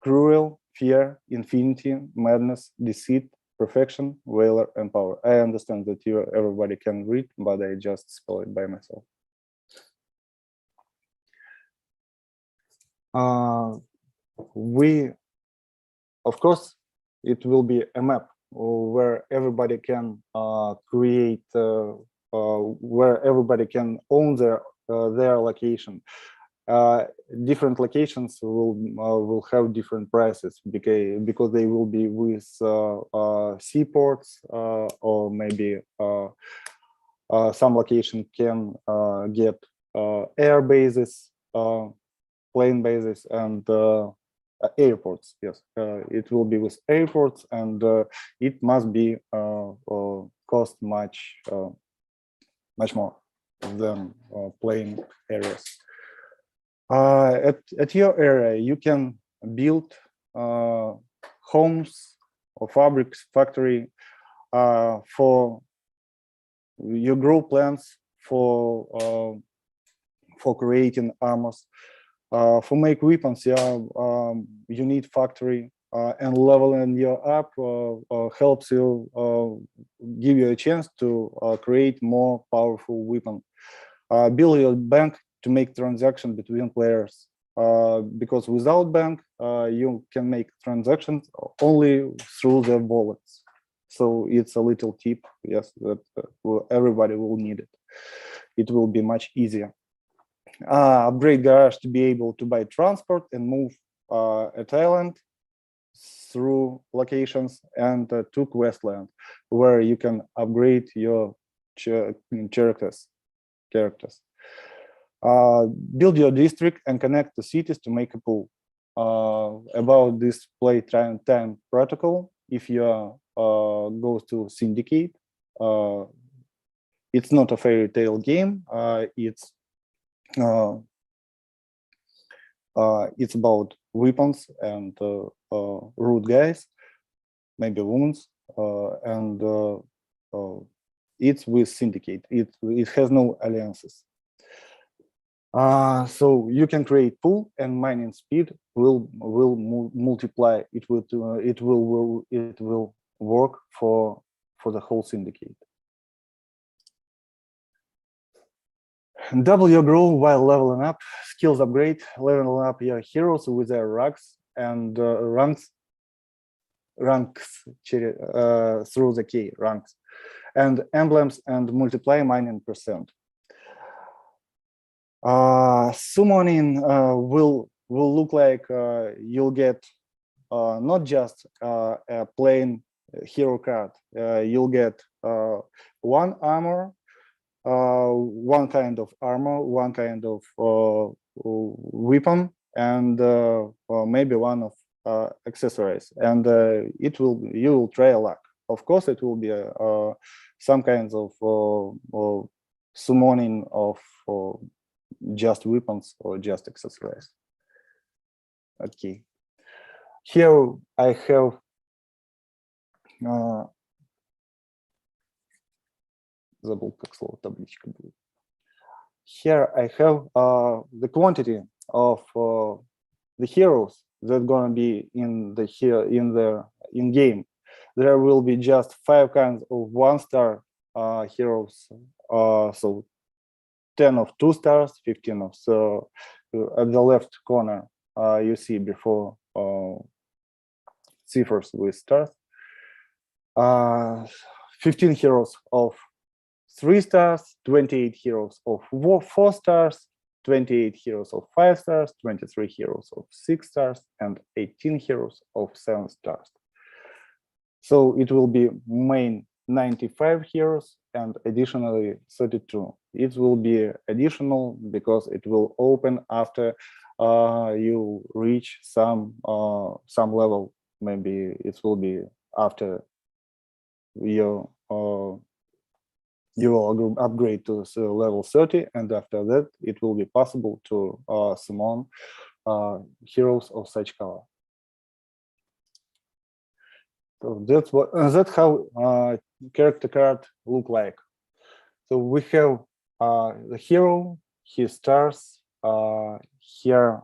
cruel, fear, infinity, madness, deceit, perfection, valor, and power. I understand that everybody can read, but I just spell it by myself. Of course, it will be a map where everybody can create, where everybody can own their location. Different locations will have different prices because they will be with seaports, or maybe some location can get air bases, plane bases, and airports. Yes, it will be with airports, and it must be cost much more than plane areas. At your area, you can build homes or fabrics, factory, for you grow plants for creating armors, for make weapons. You need factory, and leveling you up helps you give you a chance to create more powerful weapon. Build your bank to make transaction between players, because without bank you can make transactions only through the wallets. So it's a little tip, yes, that everybody will need it. It will be much easier. Upgrade garage to be able to buy transport and move a talent through locations, and to questland where you can upgrade your characters. Build your district and connect to cities to make a pool. About this play time protocol, if you goes to syndicate, it's not a fairy tale game. It's about weapons and rude guys, maybe women, and it's with syndicate. It has no alliances. So you can create pool, and mining speed will multiply. It will work for the whole syndicate. Double your growth while leveling up. Skills upgrade, leveling up your heroes with their ranks and ranks through the key ranks and emblems, and multiply mining percent. Summoning will look like you'll get not just a plain hero card. You'll get one armor, one kind of armor, one kind of weapon, and maybe one of accessories. And you will try a luck. Of course, it will be some kinds of summoning of just weapons or just accessories. Okay. Here I have забыл, как слово табличка будет. Here I have the quantity of the heroes that gonna be in game. There will be just 5 kinds of 1-star heroes. So 10 of 2 stars, 15 of at the left corner you see before ciphers with stars. 15 heroes of 3 stars, 28 heroes of 4 stars, 28 heroes of 5 stars, 23 heroes of 6 stars, and 18 heroes of 7 stars. So it will be main 95 heroes and additionally 32. It will be additional because it will open after you reach some level. Maybe it will be after you will upgrade to level 30, and after that it will be possible to summon heroes of such color. So that's how character card look like. So we have the hero, his stars. Here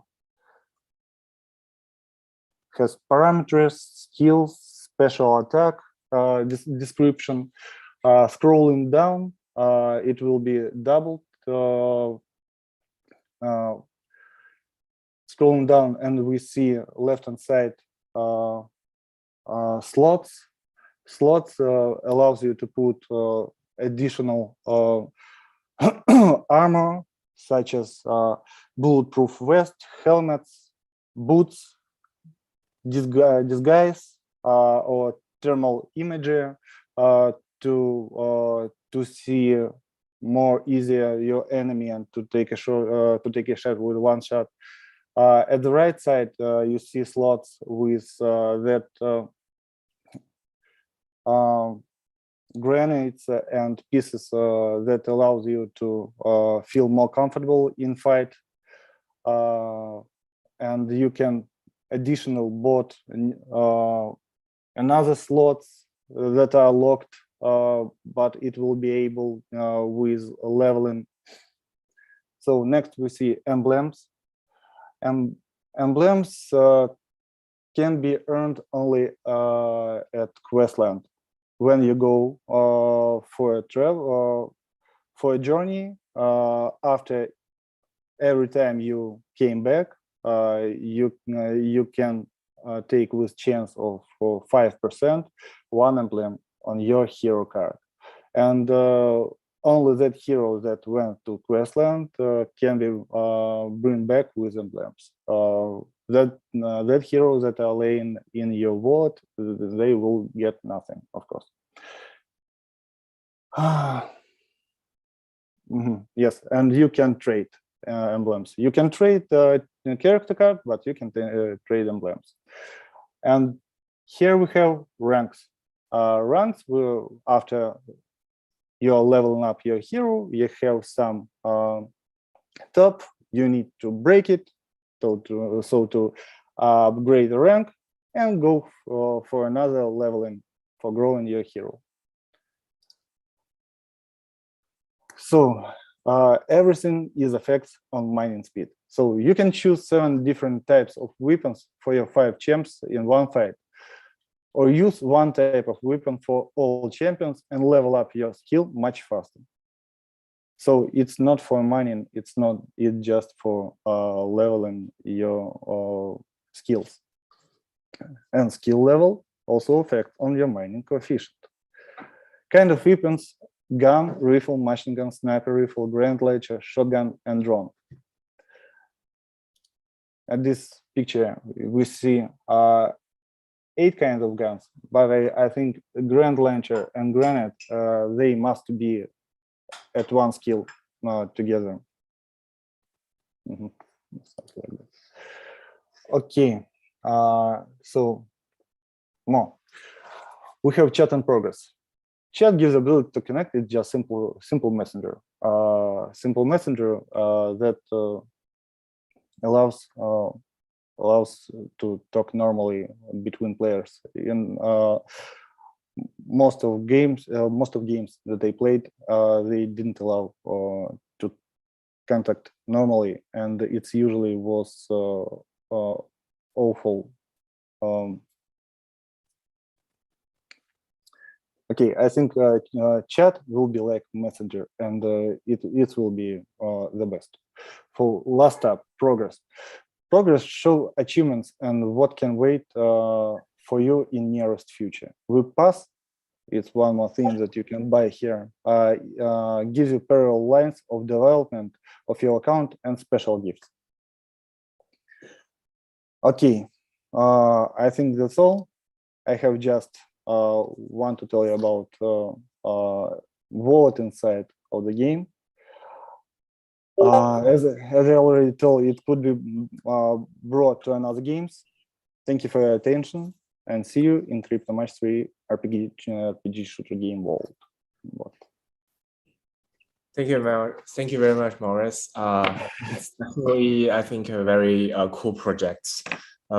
has parameters, skills, special attack, description. Scrolling down, it will be doubled. Scrolling down, and we see left-hand side slots. Slots allows you to put additional armor, such as bulletproof vest, helmets, boots, disguise, or thermal imagery to see more easier your enemy and to take a shot with one shot. At the right side, you see slots with that grenades and pieces that allows you to feel more comfortable in fight, and you can additional bought another slots that are locked, but it will be able with leveling. So next we see emblems, and emblems can be earned only at Questland. When you go for a travel, for a journey, after every time you came back, you can take with chance of 5% one emblem on your hero card, and only that hero that went to Questland can be bring back with emblems. That heroes that are laying in your wallet, they will get nothing, of course. Yes, and you can trade emblems. You can trade character card, but you can trade emblems. And here we have ranks. Ranks will, after you're leveling up your hero, you have some top. You need to break it to upgrade the rank and go for another leveling for growing your hero. So everything is effects on mining speed. So you can choose 7 different types of weapons for your 5 champs in one fight, or use one type of weapon for all champions and level up your skill much faster. So it's not for mining, it's just for leveling your skills. And skill level also affect on your mining coefficient. Kind of weapons: gun, rifle, machine gun, sniper rifle, grand launcher, shotgun, and drone. At this picture, we see 8 kinds of guns, but I think grand launcher and grenade, they must be at one skill together. Okay, so more. We have chat in progress. Chat gives the ability to connect. It's just simple messenger. Simple messenger that allows to talk normally between players. In most of games that they played, they didn't allow to contact normally, and it usually was awful. Okay, I think chat will be like messenger, and it will be the best. For last step, progress. Progress show achievements and what can wait for you in nearest future. We pass. It's one more thing that you can buy here. Gives you parallel lines of development of your account and special gifts. Okay, I think that's all. I have just want to tell you about wallet inside of the game. As I already told, it could be brought to another games. Thank you for your attention, and see you in Crypto Match 3 RPG shooter game world. Thank you very much, Morris. It's definitely, I think, a very cool project.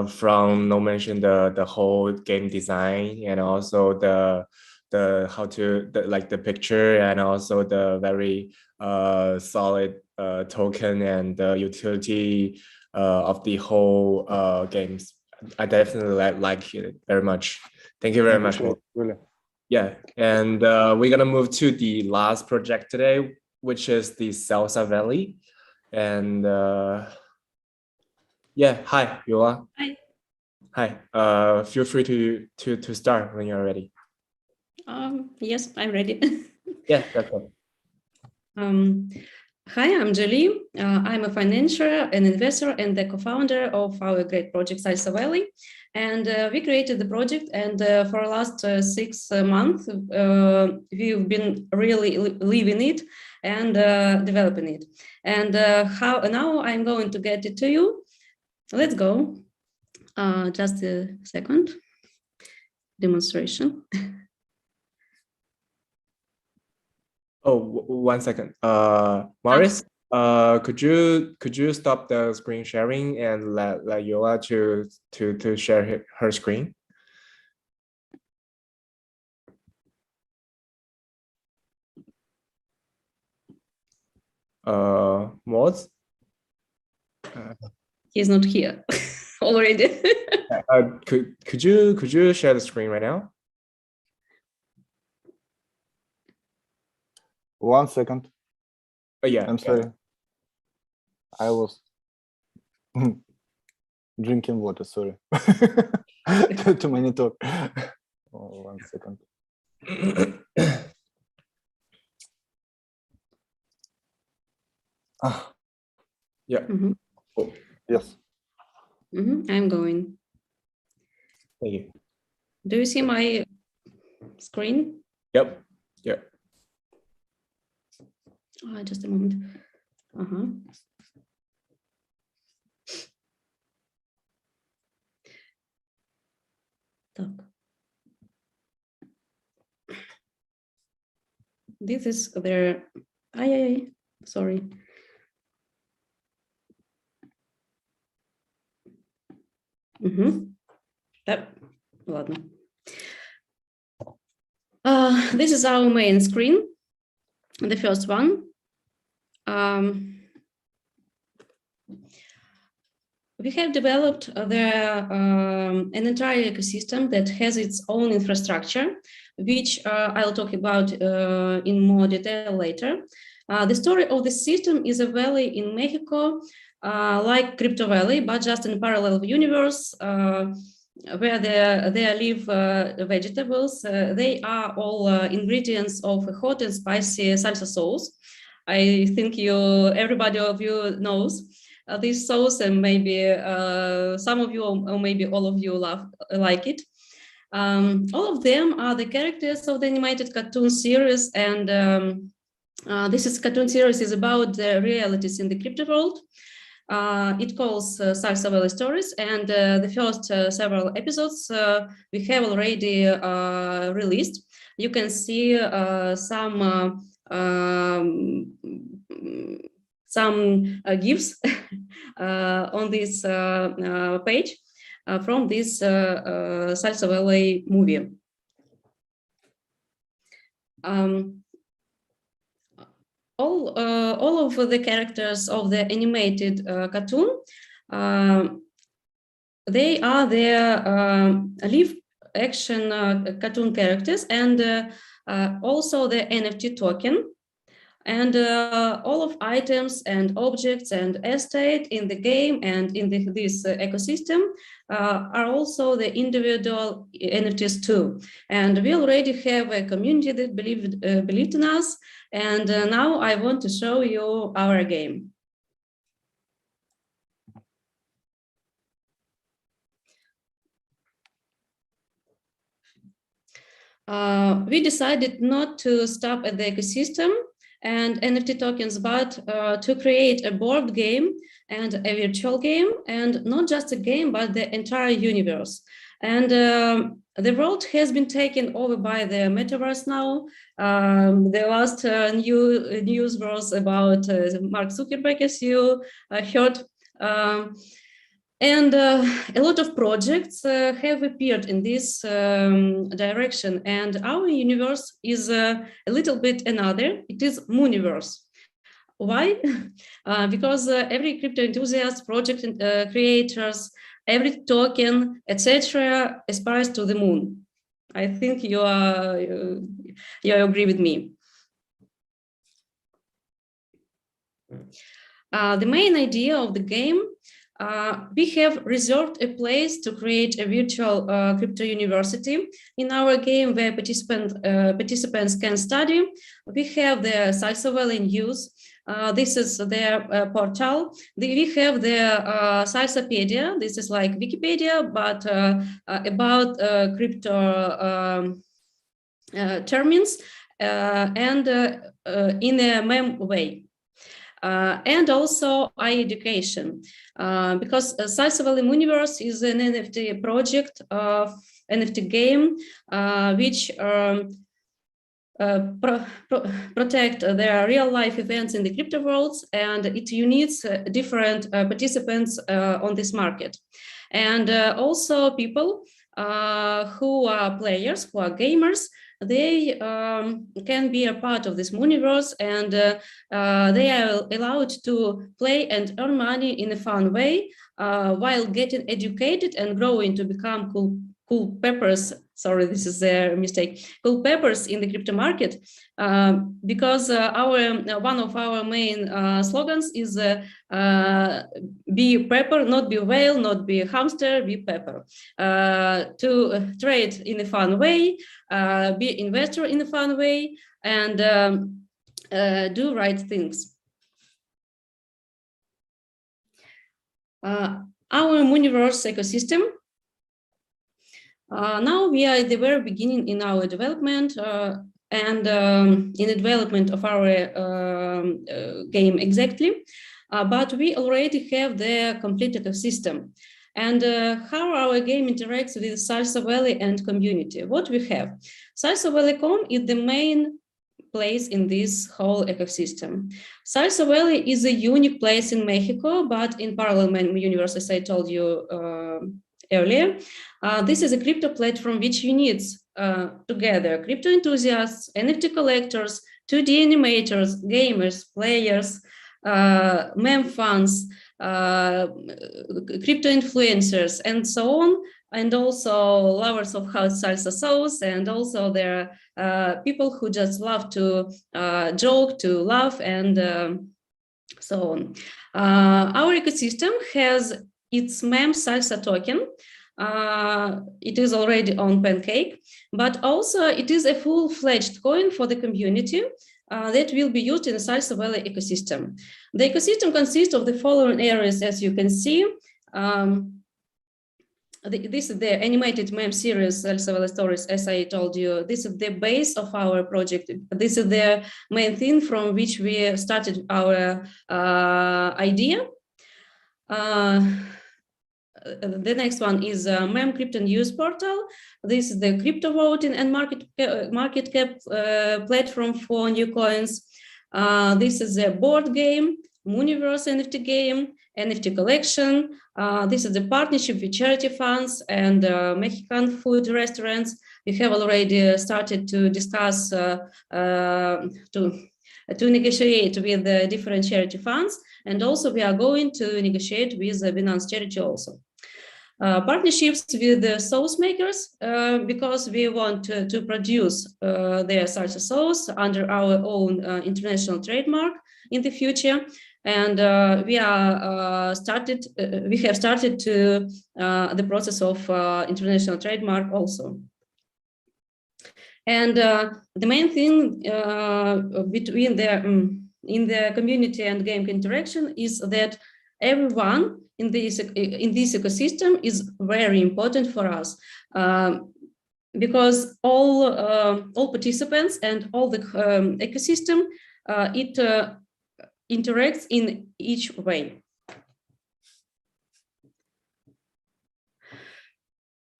From no mention the whole game design, and also the the picture, and also the very solid token and the utility of the whole games. I definitely like it very much. Thank you very much. Really. Yeah, and we're gonna move to the last project today, which is the Salsa Valley. And yeah, hi, Yola. Hi. Hi. Feel free to start when you're ready. Yes, I'm ready. Yeah, that's it. Hi, I'm Julie. I'm a financier, an investor, and the co-founder of our great project Salsa Valley. And we created the project, and for the last 6 months, we've been really living it and developing it. And now I'm going to get it to you. Let's go. Just a second. Demonstration. Oh, 1 second. Morris, could you stop the screen sharing and let Yola to share her screen? Mods? He's not here already. Could you share the screen right now? 1 second. Oh yeah. I'm sorry. I was drinking water. Sorry. Too many talk. Oh, 1 second. Yeah. Cool. Yes. I'm going. Thank you. Do you see my screen? Yep. Yeah. Just a moment. Так. This is their. Sorry. Ладно. This is our main screen, the first one. We have developed an entire ecosystem that has its own infrastructure, which I'll talk about in more detail later. The story of the system is a valley in Mexico, like Crypto Valley, but just in a parallel universe where there live vegetables. They are all ingredients of a hot and spicy salsa sauce. I think everybody of you knows this sauce, and maybe some of you or maybe all of you like it. All of them are the characters of the animated cartoon series, and this cartoon series is about the realities in the crypto world. It calls Salsa Valley Stories, and the first several episodes we have already released. You can see some GIFs on this page from this Salsa Valley movie. All of the characters of the animated cartoon, they are their live action cartoon characters, and also the NFT token. And all of items and objects and estate in the game and in this ecosystem are also the individual NFTs too. And we already have a community that believed in us. And now I want to show you our game. We decided not to stop at the ecosystem and NFT tokens, but to create a board game and a virtual game, and not just a game, but the entire universe. And the world has been taken over by the metaverse now. The last news was about Mark Zuckerberg, as you heard. And a lot of projects have appeared in this direction, and our universe is a little bit another. It is Mooniverse. Why? Because every crypto enthusiast, project creators, every token, etc., aspires to the moon. I think you agree with me. The main idea of the game. We have reserved a place to create a virtual crypto university in our game where participants can study. We have the Salsa Valley News. This is their portal. We have the Salsapedia. This is like Wikipedia, but about crypto terms and in a meme way. And also iEducation, because Salsa Valley Mooniverse is an NFT project, NFT game, which protect their real-life events in the crypto worlds, and it unites different participants on this market. And also people who are players, who are gamers, they can be a part of this Mooniverse, and they are allowed to play and earn money in a fun way while getting educated and growing to become cool peppers sorry, this is a mistake, cool peppers in the crypto market, because one of our main slogans is be pepper, not be whale, not be hamster, be pepper. To trade in a fun way, be investor in a fun way, and do right things. Our Mooniverse ecosystem. Now we are at the very beginning in our development and in the development of our game exactly, but we already have the complete ecosystem. And how our game interacts with Salsa Valley and community. What we have, Salsa Valley.com is the main place in this whole ecosystem. Salsa Valley is a unique place in Mexico, but in parallel universe, as I told you earlier, this is a crypto platform which unites together crypto enthusiasts, NFT collectors, 2D animators, gamers, players, meme fans, crypto influencers, and so on, and also lovers of hot salsa sauce, and also there are people who just love to joke, to laugh, and so on. Our ecosystem has its meme salsa token. It is already on Pancake, but also it is a full-fledged coin for the community that will be used in the Salsa Valley ecosystem. The ecosystem consists of the following areas, as you can see. This is the animated meme series, Salsa Valley Stories, as I told you. This is the base of our project. This is the main thing from which we started our idea. The next one is meme crypto news portal. This is the crypto voting and market cap platform for new coins. This is a board game, Mooniverse NFT game, NFT collection. This is the partnership with charity funds and Mexican food restaurants. We have already started to discuss to negotiate with the different charity funds, and also we are going to negotiate with the Binance charity also. Partnerships with the sauce makers, because we want to produce their salsa sauce under our own international trademark in the future, and we have started to the process of international trademark also. And the main thing between in the community and game interaction is that everyone in this ecosystem is very important for us, because all participants and all the ecosystem it interacts in each way.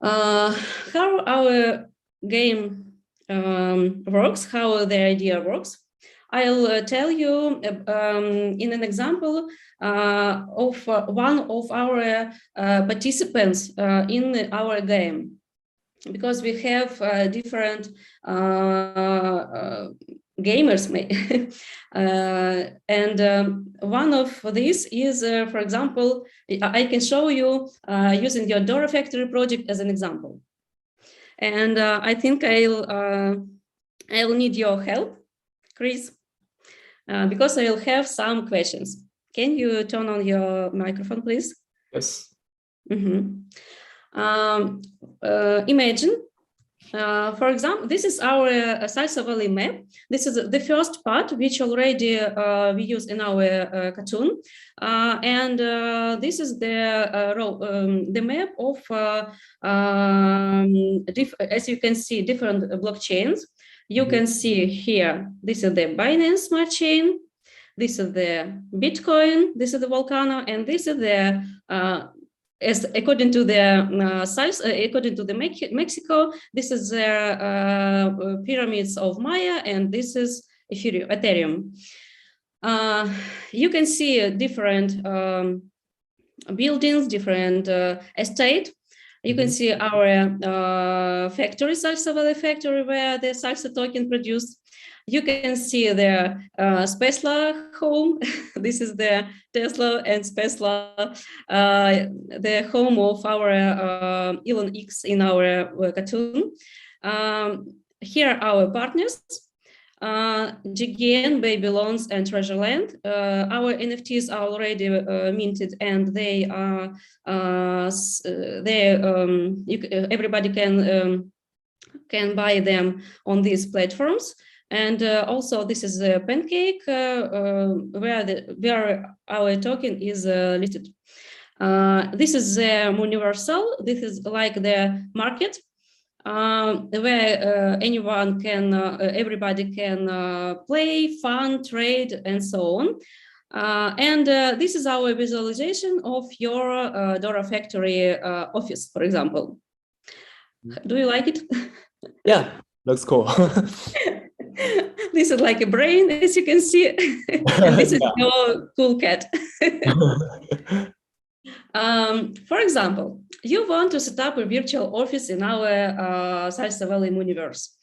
How our game works, how the idea works, I'll tell you in an example of one of our participants in our game, because we have different gamers, and one of these is, for example, I can show you using your Dora Factory project as an example. And I think I'll need your help, Chris, because I'll have some questions. Can you turn on your microphone, please? Yes. Mm-hmm. Imagine, for example, this is our Salsa Valley map. This is the first part, which already we use in our cartoon. And this is the map of, as you can see, different blockchains. You can see here, this is the Binance Smart Chain, this is the Bitcoin, this is the Volcano, and this is the, as according to the according to the Mexico, this is the pyramids of Maya, and this is Ethereum. You can see different buildings, different estate. You can see our factory, Salsa Valley factory, where the salsa token produced. you can see the Spesla home. This is the Tesla and Spesla, the home of our Elon X in our cartoon. Here are our partners. GGN, Baby Loans, and Treasureland. Our NFTs are already minted, and they are everybody can buy them on these platforms. And also, this is a Pancake where our token is listed. This is Universal. This is like the market. Where anyone can, everybody can play, fun, trade, and so on. And this is our visualization of your Dora Factory office, for example. Do you like it? Yeah, looks cool. This is like a brain, as you can see. And this is your cool cat. For example, you want to set up a virtual office in our Salsa Valley universe.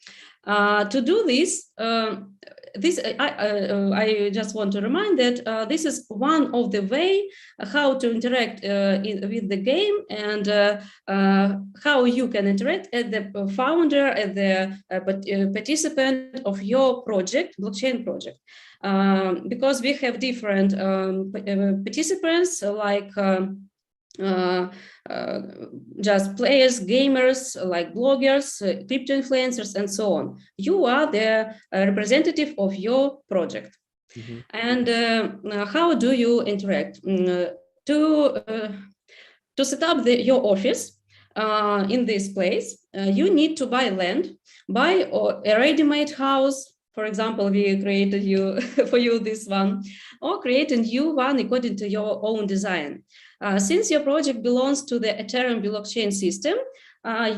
To do this, I just want to remind that this is one of the way how to interact with the game, and how you can interact as the founder, as the participant of your project, blockchain project. Because we have different participants, like just players, gamers, like bloggers, crypto influencers, and so on. You are the representative of your project. Mm-hmm. And how do you interact? To set up your office in this place, you need to buy land, buy a ready-made house. For example, we created for you this one, or create a new one according to your own design. Since your project belongs to the Ethereum blockchain system,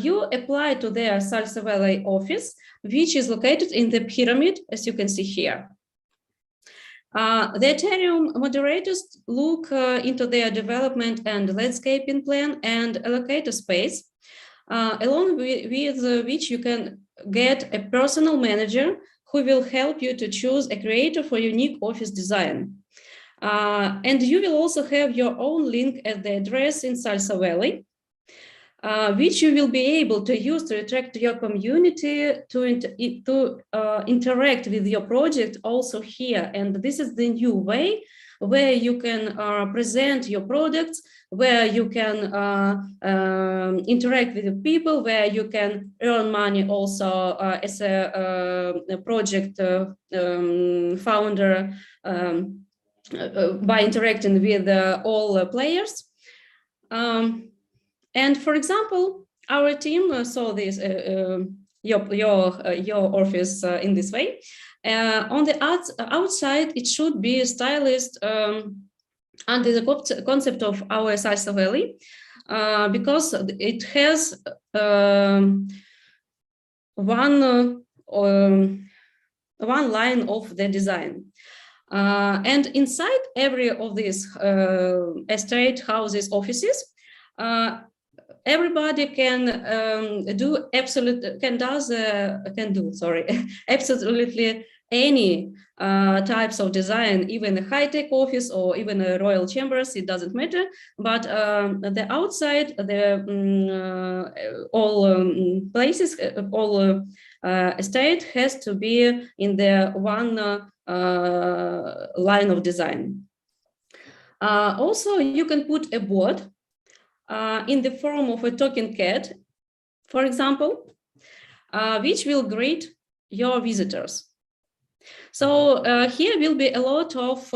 you apply to their Salsa Valley office, which is located in the pyramid, as you can see here. The Ethereum moderators look into their development and landscaping plan and allocate a space, along with which you can get a personal manager who will help you to choose a creator for unique office design. And you will also have your own link at the address in Salsa Valley, which you will be able to use to attract your community to interact with your project also here. And this is the new way where you can present your products, where you can interact with the people, where you can earn money also as a project founder by interacting with all players. And for example, our team saw this your office in this way. On the outside, it should be stylized under the concept of our Salsa Valley, because it has one line of the design. And inside every of these estate houses, offices, everybody can do absolutely any types of design, even a high-tech office or even a royal chambers, it doesn't matter. But the outside, all places, all estate has to be in the one line of design. Also, you can put a board in the form of a token cat, for example, which will greet your visitors. So here will be a lot of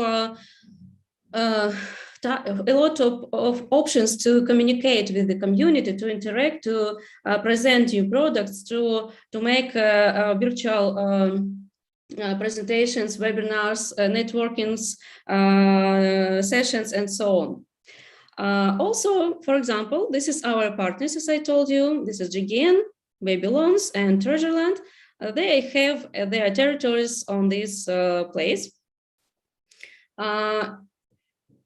options to communicate with the community, to interact, to present your products, to make virtual presentations, webinars, networkings, sessions, and so on. Also, for example, this is our partners, as I told you. This is GGN, Baby Loans, and Treasureland. They have their territories on this place.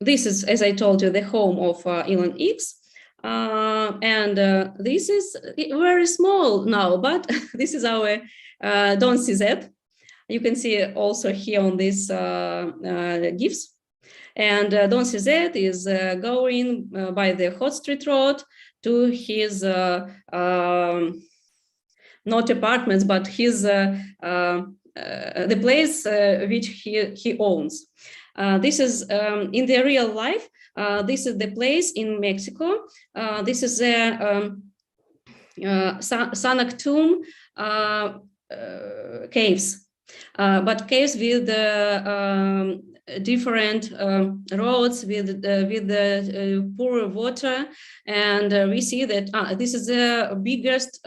This is, as I told you, the home of Elon X. And this is very small now, but this is our Don CZ. You can see also here on these GIFs. And Don CZ is going by the Hot Street Road to his, not apartments, but his, the place which he owns. This is in the real life. This is the place in Mexico. This is the Sanactum caves, but caves with different roads with poor water, and we see that this is the biggest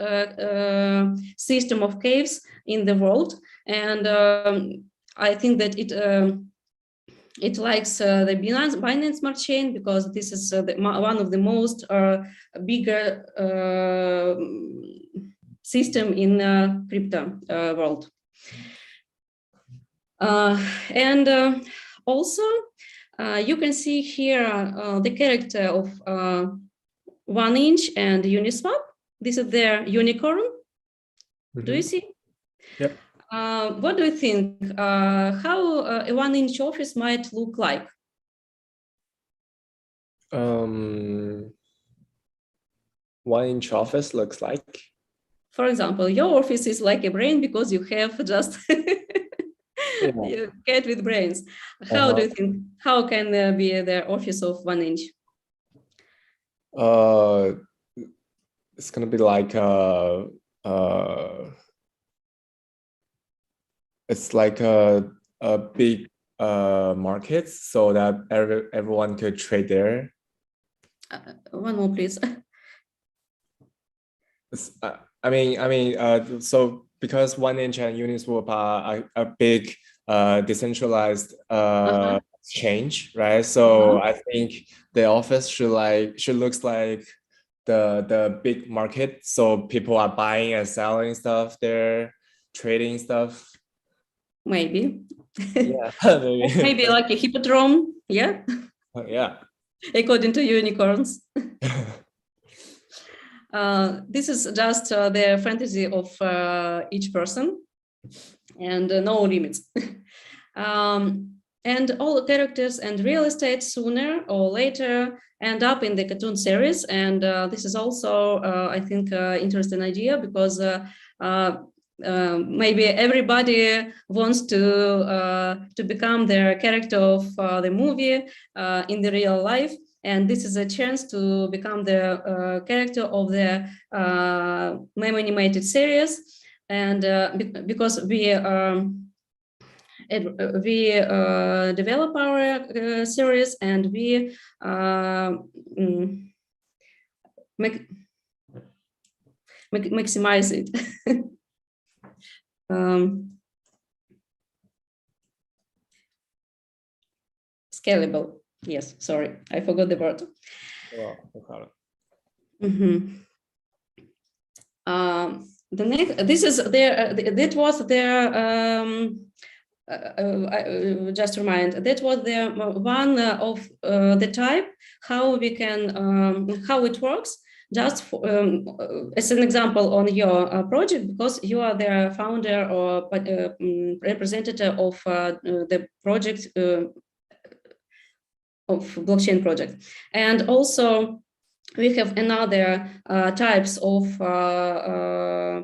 system of caves in the world, and I think that it likes the Binance Smart Chain because this is one of the most bigger system in crypto world. And also, you can see here the character of 1inch and Uniswap. This is their unicorn. Mm-hmm. Do you see? Yep. What do you think? How a 1inch office might look like? 1inch office looks like? For example, your office is like a brain because you have just you get with brains. How do you think? How can there be the office of 1inch? It's gonna be like it's like a big market so that everyone could trade there. One more, please. So because 1inch and Uniswap are a big decentralized exchange, right? So I think the office should looks like the big market. So people are buying and selling stuff there, trading stuff. Maybe. Yeah. Maybe like a hippodrome. Yeah. Yeah. According to unicorns. This is just the fantasy of each person, and no limits. And all characters and real estate sooner or later end up in the cartoon series, and this is also, I think, interesting idea because maybe everybody wants to become their character of the movie in the real life. And this is a chance to become the character of the meme animated series. And because we develop our series and we maximize it. Scalable. Yes, sorry, I forgot the word. Oh, okay. The next, this is their. That was their. Just remind. That was the one of the type how we can how it works. Just for, as an example on your project, because you are the founder or representative of the project. Of blockchain project, and also we have another types of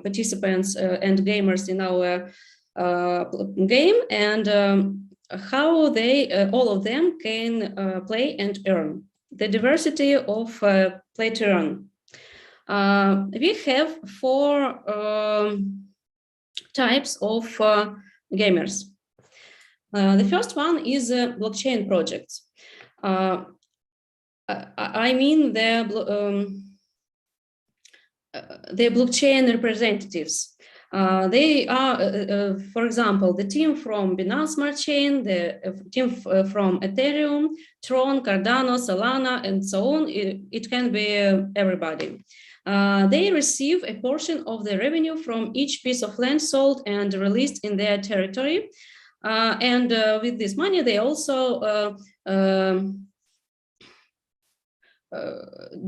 participants and gamers in our game, and how they all of them can play and earn. The diversity of play to earn. We have 4 types of gamers. The first one is blockchain projects. I mean the blockchain representatives. They are, for example, the team from Binance Smart Chain, the team from Ethereum, Tron, Cardano, Solana, and so on. It can be everybody. They receive a portion of the revenue from each piece of land sold and released in their territory. And with this money, they also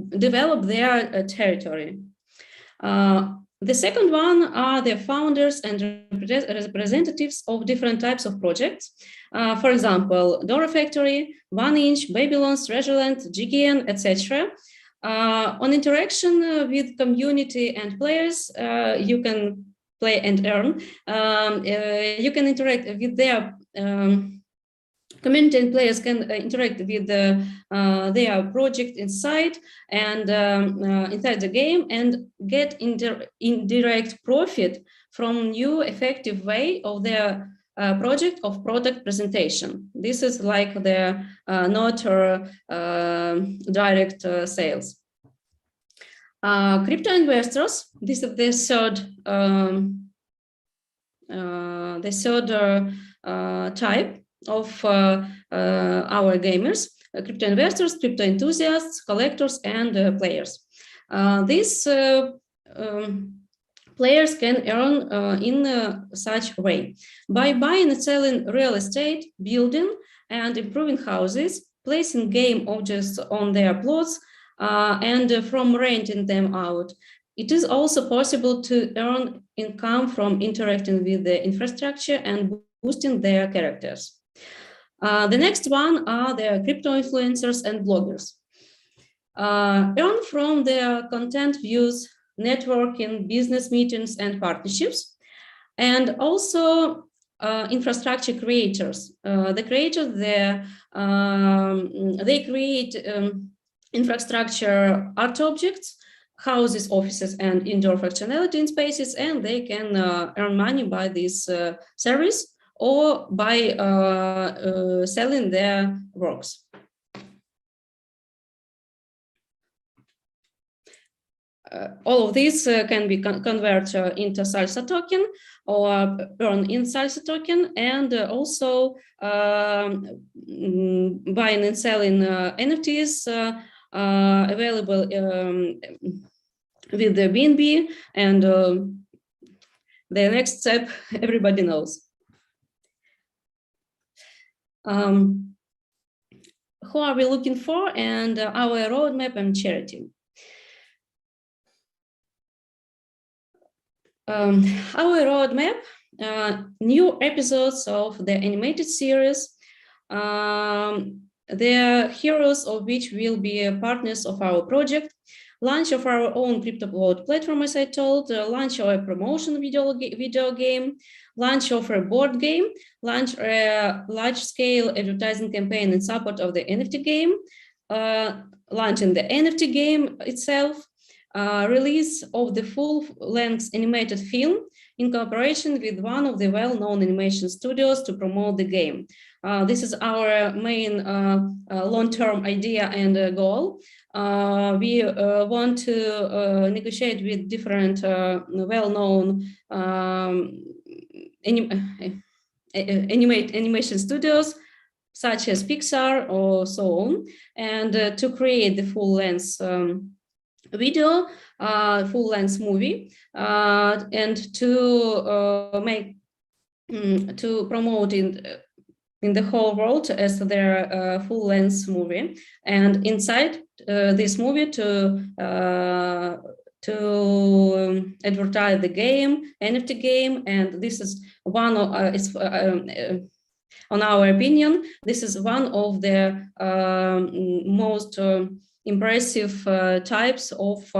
develop their territory. The second one are the founders and representatives of different types of projects. For example, Dora Factory, 1inch, Babylons, Treasureland, GGN, etc. On interaction with community and players, you can play and earn. You can interact with their community, and players can interact with their project inside and inside the game and get indirect profit from new effective way of their project of product presentation. This is like the not direct sales. Crypto investors. This is the third type of our gamers: crypto investors, crypto enthusiasts, collectors, and players. These players can earn in such a way by buying and selling real estate, building and improving houses, placing game objects on their plots, and from renting them out. It is also possible to earn income from interacting with the infrastructure and boosting their characters. The next one are the crypto influencers and bloggers. Earn from their content views, networking, business meetings, and partnerships, and also infrastructure creators. The creators, they create infrastructure art objects, houses, offices, and indoor functionality in spaces, and they can earn money by this service or by selling their works. All of this can be converted into Salsa token or earn in Salsa token, and also buying and selling NFTs available with the BNB, and the next step everybody knows. Who are we looking for, and our roadmap and charity? Our roadmap, new episodes of the animated series, the heroes of which will be partners of our project, launch of our own crypto wallet platform, as I told, launch of a promotion video game, launch of a board game, launch a large-scale advertising campaign in support of the NFT game, launching the NFT game itself, release of the full-length animated film in cooperation with one of the well-known animation studios to promote the game. This is our main long-term idea and goal. We want to negotiate with different well-known animation studios, such as Pixar or so on, and to create the full-length video, full-length movie, and to promote in the whole world as their full-length movie, and inside this movie to advertise the game, NFT game, and this is one of on our opinion, this is one of the most impressive types of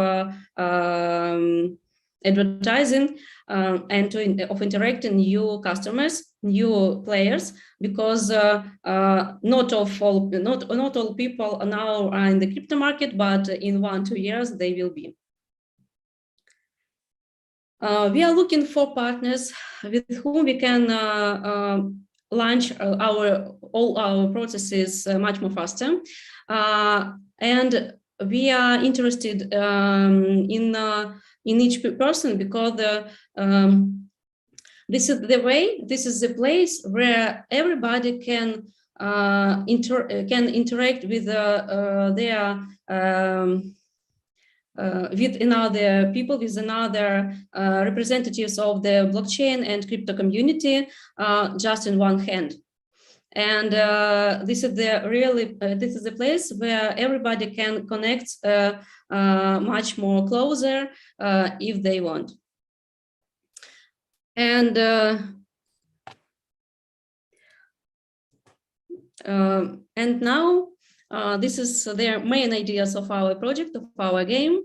advertising and of interacting new customers, new players, because not all people now are in the crypto market, but in 1-2 years they will be. We are looking for partners with whom we can launch all our processes much more faster. And we are interested in each person, because this is the place where everybody can interact with with another people, with another representatives of the blockchain and crypto community, just in one hand. And this is the place where everybody can connect much more closer if they want. And now this is their main ideas of our project, of our game.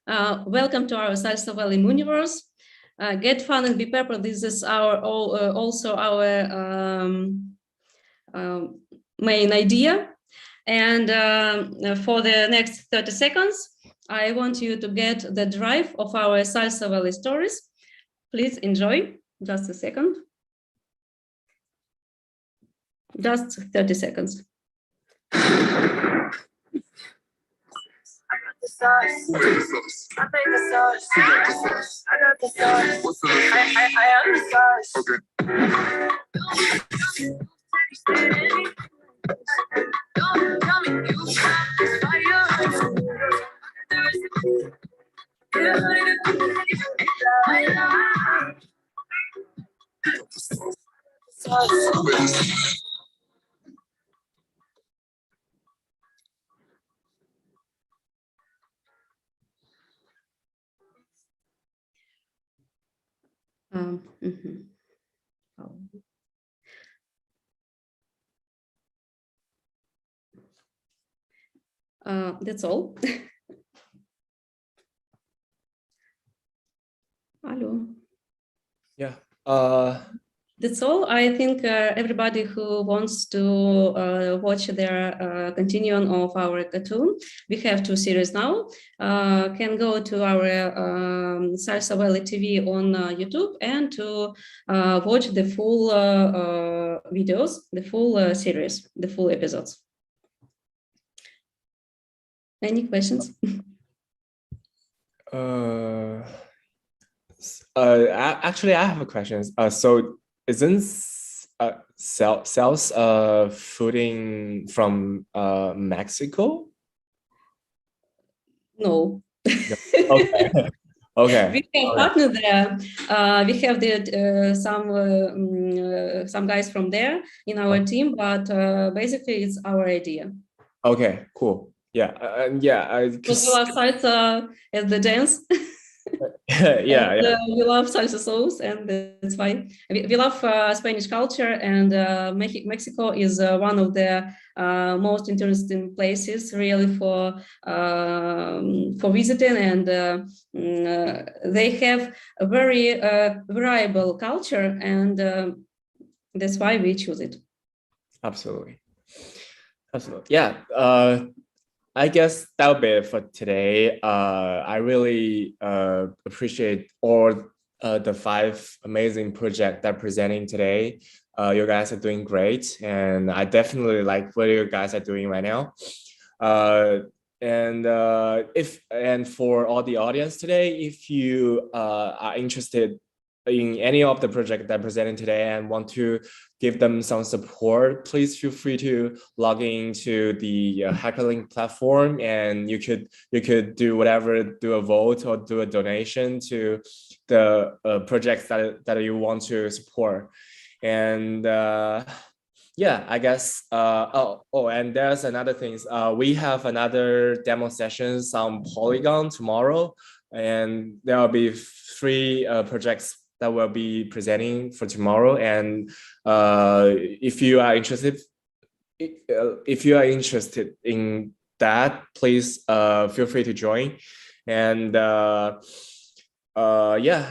Welcome to our Salsa Valley Mooniverse. Get fun and be pepper. This is our also our main idea. And for the next 30 seconds, I want you to get the drive of our Salsa Valley stories. Please enjoy. Just a second. Just 30 seconds. I got the sauce. I make the sauce. I got the sauce. I am the sauce. Okay. Don't tell me you fire. That's all. Hello. Yeah. That's all. I think everybody who wants to watch their continuation of our cartoon, we have 2 series now, can go to our Salsa Valley TV on YouTube and to watch the full videos, the full series, the full episodes. Any questions? Actually, I have a question. So isn't Salsa footing from Mexico? No. Okay. Okay. We have partner there. We have the some guys from there in our team, but basically it's our idea. Okay. Cool. Yeah. Yeah. Because we love salsa as the dance. Yeah. And, we love salsa sauce, and that's why we love Spanish culture. And Mexico is one of the most interesting places, really, for visiting. And they have a very variable culture, and that's why we choose it. Absolutely. Absolutely. Yeah. I guess that'll be it for today. I really appreciate all the 5 amazing projects that are presenting today. You guys are doing great, and I definitely like what you guys are doing right now. And for all the audience today, if you are interested in any of the projects that are presenting today and want to give them some support, please feel free to log into the HackerLink platform, and you could do whatever, do a vote or do a donation to the projects that you want to support. And yeah, I guess and there's another thing. We have another demo sessions on Polygon tomorrow, and there will be 3 projects that will be presenting for tomorrow. And if you are interested in that, please feel free to join. And yeah,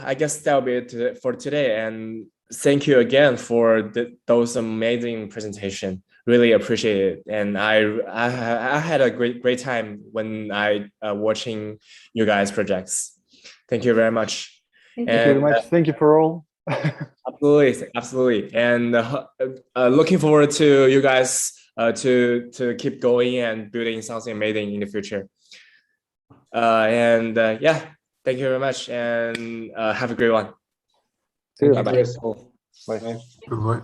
I guess that'll be it for today. And thank you again for those amazing presentation. Really appreciate it. And I had a great time when I watching you guys projects. Thank you very much. Thank you very much. Thank you for all. Absolutely. And looking forward to you guys to keep going and building something amazing in the future. And yeah, thank you very much, and have a great one. See you. Bye-bye. Bye. Goodbye.